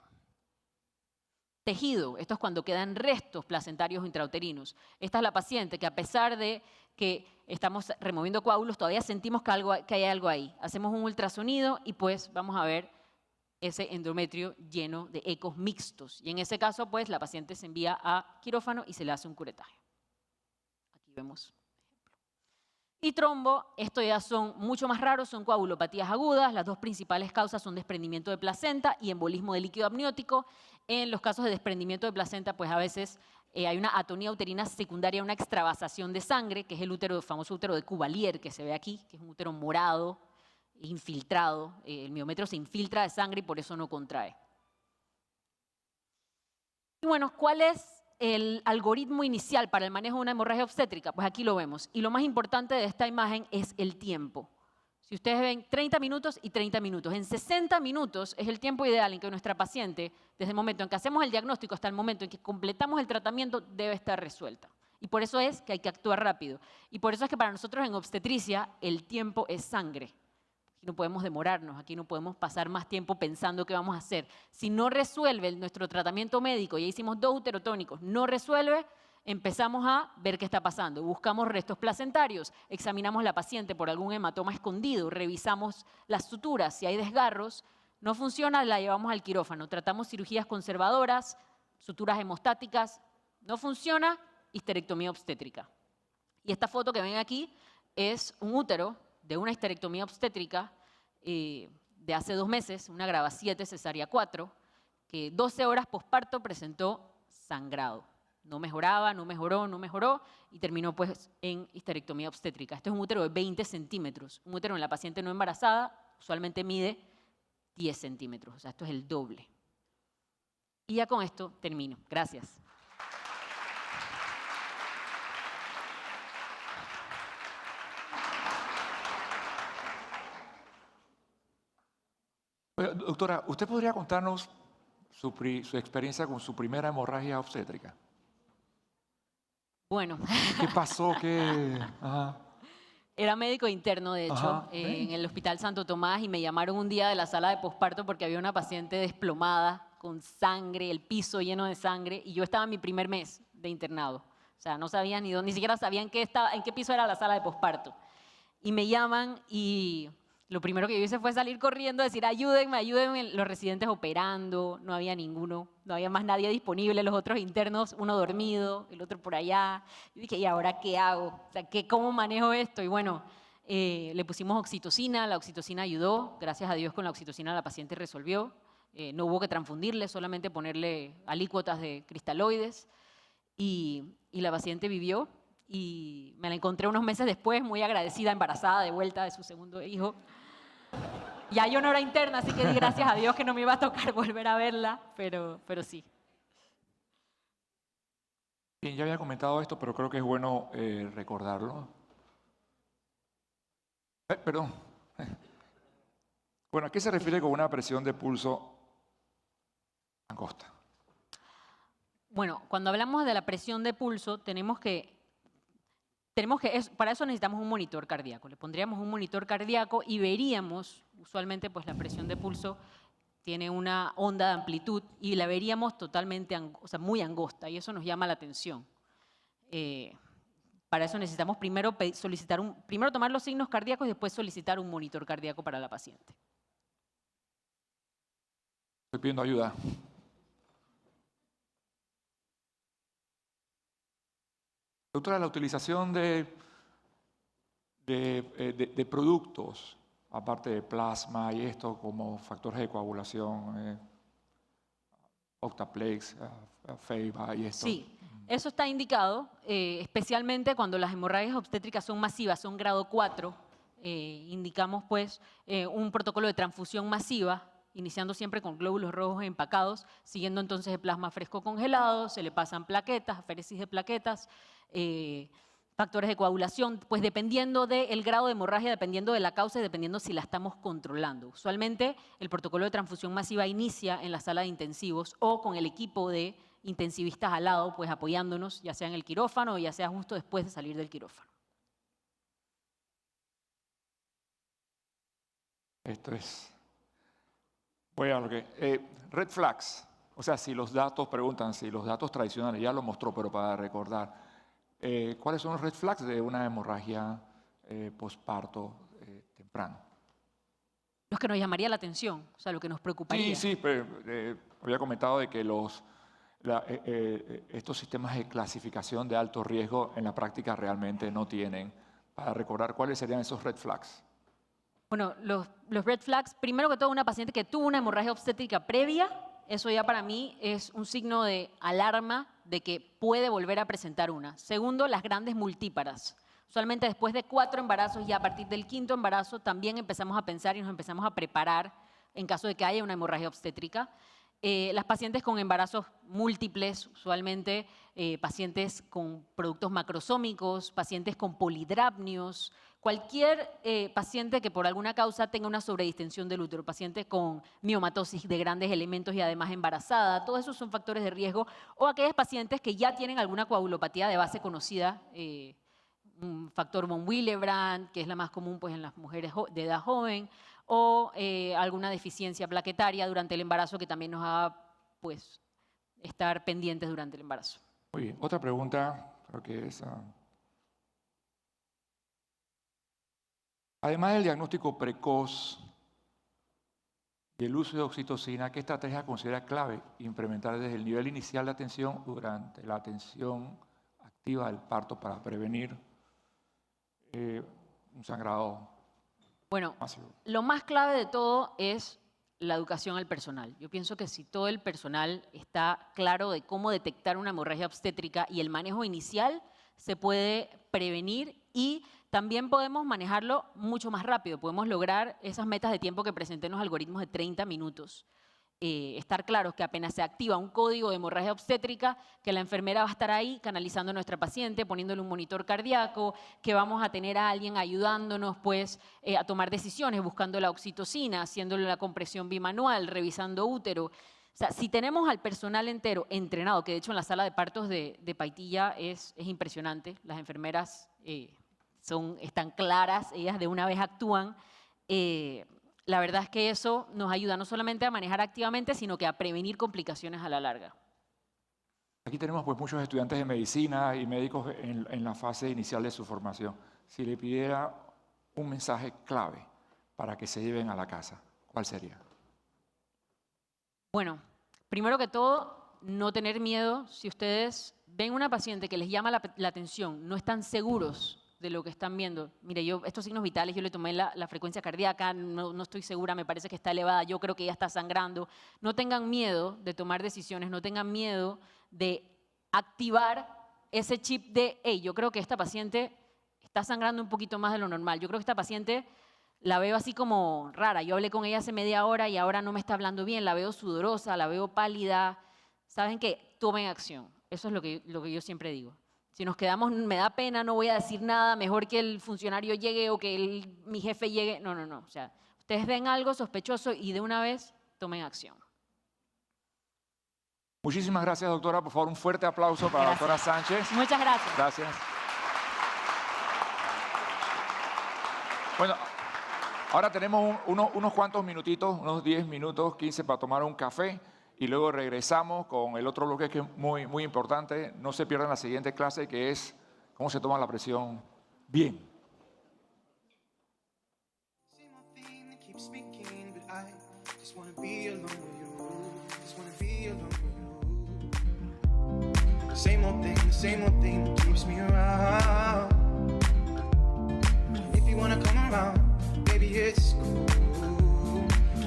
S4: Tejido, esto es cuando quedan restos placentarios intrauterinos. Esta es la paciente que a pesar de que estamos removiendo coágulos, todavía sentimos que hay algo ahí. Hacemos un ultrasonido y pues vamos a ver ese endometrio lleno de ecos mixtos. Y en ese caso, pues la paciente se envía a quirófano y se le hace un curetaje. Aquí vemos. Y trombo, esto ya son mucho más raros, son coagulopatías agudas. Las 2 principales causas son desprendimiento de placenta y embolismo de líquido amniótico. En los casos de desprendimiento de placenta, pues a veces hay una atonía uterina secundaria, una extravasación de sangre, que es el famoso útero de Cuvalier, que se ve aquí, que es un útero morado, infiltrado. El miometrio se infiltra de sangre y por eso no contrae. Y bueno, ¿cuál es el algoritmo inicial para el manejo de una hemorragia obstétrica? Pues aquí lo vemos. Y lo más importante de esta imagen es el tiempo. Si ustedes ven 30 minutos y 30 minutos. En 60 minutos es el tiempo ideal en que nuestra paciente, desde el momento en que hacemos el diagnóstico hasta el momento en que completamos el tratamiento, debe estar resuelta. Y por eso es que hay que actuar rápido. Y por eso es que para nosotros en obstetricia el tiempo es sangre. Aquí no podemos demorarnos, aquí no podemos pasar más tiempo pensando qué vamos a hacer. Si no resuelve nuestro tratamiento médico, ya hicimos 2 uterotónicos, no resuelve, empezamos a ver qué está pasando. Buscamos restos placentarios, examinamos a la paciente por algún hematoma escondido, revisamos las suturas, si hay desgarros, no funciona, la llevamos al quirófano. Tratamos cirugías conservadoras, suturas hemostáticas, no funciona, histerectomía obstétrica. Y esta foto que ven aquí es un útero de una histerectomía obstétrica de hace 2 meses, una grava 7, cesárea 4, que 12 horas posparto presentó sangrado. No mejoraba, no mejoró, no mejoró y terminó pues en histerectomía obstétrica. Este es un útero de 20 centímetros. Un útero en la paciente no embarazada usualmente mide 10 centímetros, o sea, esto es el doble. Y ya con esto termino. Gracias.
S1: Oiga, doctora, ¿usted podría contarnos su experiencia con su primera hemorragia obstétrica?
S4: Bueno,
S1: ¿Qué pasó? ¿Qué? Ajá.
S4: era médico interno, de hecho,
S1: Ajá,
S4: en
S1: ven.
S4: el Hospital Santo Tomás y me llamaron un día de la sala de posparto porque había una paciente desplomada con sangre, el piso lleno de sangre y yo estaba en mi primer mes de internado. O sea, no sabía ni dónde, ni siquiera sabía en qué piso era la sala de posparto. Y me llaman y lo primero que yo hice fue salir corriendo, decir ayúdenme, ayúdenme, los residentes operando, no había ninguno, no había más nadie disponible, los otros internos, uno dormido, el otro por allá. Yo dije, ¿y ahora qué hago? O sea, ¿cómo manejo esto? Y bueno, le pusimos oxitocina, la oxitocina ayudó, gracias a Dios con la oxitocina la paciente resolvió, no hubo que transfundirle, solamente ponerle alícuotas de cristaloides y la paciente vivió. Y me la encontré unos meses después, muy agradecida, embarazada, de vuelta de su segundo hijo. Ya yo no era interna, así que di gracias a Dios que no me iba a tocar volver a verla, pero sí.
S1: Bien, ya había comentado esto, pero creo que es bueno recordarlo. Perdón. Bueno, ¿a qué se refiere con una presión de pulso angosta?
S4: Bueno, cuando hablamos de la presión de pulso, para eso necesitamos un monitor cardíaco. Le pondríamos un monitor cardíaco y veríamos, usualmente pues la presión de pulso tiene una onda de amplitud y la veríamos totalmente, o sea, muy angosta y eso nos llama la atención. Para eso necesitamos primero tomar los signos cardíacos y después solicitar un monitor cardíaco para la paciente.
S1: Estoy pidiendo ayuda. Doctora, la utilización de productos, aparte de plasma y esto como factores de coagulación, Octaplex, Feiba y esto.
S4: Sí, eso está indicado, especialmente cuando las hemorragias obstétricas son masivas, son grado 4. Indicamos pues un protocolo de transfusión masiva, iniciando siempre con glóbulos rojos empacados, siguiendo entonces el plasma fresco congelado, se le pasan plaquetas, aféresis de plaquetas, factores de coagulación, pues dependiendo del grado de hemorragia, dependiendo de la causa y dependiendo si la estamos controlando. Usualmente el protocolo de transfusión masiva inicia en la sala de intensivos o con el equipo de intensivistas al lado, pues apoyándonos, ya sea en el quirófano o ya sea justo después de salir del quirófano.
S1: Esto es. Voy a lo que. Red flags. O sea, si los datos, preguntan si los datos tradicionales, ya lo mostró, pero para recordar, ¿cuáles son los red flags de una hemorragia posparto temprano?
S4: Los que nos llamaría la atención, o sea, lo que nos preocuparía.
S1: Sí, pero, había comentado de que estos sistemas de clasificación de alto riesgo en la práctica realmente no tienen. Para recordar, ¿cuáles serían esos red flags?
S4: Bueno, los red flags, primero que todo, una paciente que tuvo una hemorragia obstétrica previa, eso ya para mí es un signo de alarma de que puede volver a presentar una. Segundo, las grandes multíparas. Usualmente después de 4 embarazos y a partir del 5.º embarazo también empezamos a pensar y nos empezamos a preparar en caso de que haya una hemorragia obstétrica. Las pacientes con embarazos múltiples, usualmente pacientes con productos macrosómicos, pacientes con polidrapnios, cualquier paciente que por alguna causa tenga una sobredistensión del útero, paciente con miomatosis de grandes elementos y además embarazada, todos esos son factores de riesgo, o aquellas pacientes que ya tienen alguna coagulopatía de base conocida, un factor von Willebrand, que es la más común pues, en las mujeres de edad joven, o alguna deficiencia plaquetaria durante el embarazo que también nos haga pues, estar pendientes durante el embarazo.
S1: Muy bien, otra pregunta, creo que es... además del diagnóstico precoz y el uso de oxitocina, ¿qué estrategia considera clave implementar desde el nivel inicial de atención durante la atención activa del parto para prevenir un sangrado
S4: Bueno,
S1: masivo?
S4: lo más clave de todo es la educación al personal. Yo pienso que si todo el personal está claro de cómo detectar una hemorragia obstétrica y el manejo inicial, se puede prevenir y también podemos manejarlo mucho más rápido. Podemos lograr esas metas de tiempo que presenté en los algoritmos de 30 minutos. Estar claros que apenas se activa un código de hemorragia obstétrica, que la enfermera va a estar ahí canalizando a nuestra paciente, poniéndole un monitor cardíaco, que vamos a tener a alguien ayudándonos pues, a tomar decisiones, buscando la oxitocina, haciéndole la compresión bimanual, revisando útero. O sea, si tenemos al personal entero entrenado, que de hecho en la sala de partos de Paitilla es impresionante, las enfermeras están claras, ellas de una vez actúan. La verdad es que eso nos ayuda no solamente a manejar activamente, sino que a prevenir complicaciones a la larga.
S1: Aquí tenemos pues, muchos estudiantes de medicina y médicos en la fase inicial de su formación. Si le pidiera un mensaje clave para que se lleven a la casa, ¿cuál sería?
S4: Bueno, primero que todo, no tener miedo. Si ustedes ven una paciente que les llama la atención, no están seguros de lo que están viendo. Mire, estos signos vitales, yo le tomé la frecuencia cardíaca, no estoy segura, me parece que está elevada, yo creo que ella está sangrando. No tengan miedo de tomar decisiones, no tengan miedo de activar ese chip de, hey, yo creo que esta paciente está sangrando un poquito más de lo normal. Yo creo que esta paciente la veo así como rara. Yo hablé con ella hace media hora y ahora no me está hablando bien, la veo sudorosa, la veo pálida. ¿Saben qué? Tomen acción. Eso es lo que yo siempre digo. Si nos quedamos, me da pena, no voy a decir nada, mejor que el funcionario llegue o que mi jefe llegue. No. O sea, ustedes ven algo sospechoso y de una vez tomen acción.
S1: Muchísimas gracias, doctora. Por favor, un fuerte aplauso para la doctora Sánchez.
S4: Muchas gracias.
S1: Gracias. Bueno, ahora tenemos unos cuantos minutitos, unos 10 minutos, 15 para tomar un café. Y luego regresamos con el otro bloque que es muy, muy importante. No se pierdan la siguiente clase, que es cómo se toma la presión bien.
S5: Same old thing that keeps me around. If you wanna come around, baby, it's cool.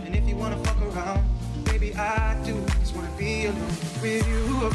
S5: And if you wanna fuck around, baby, I do just wanna be alone with you.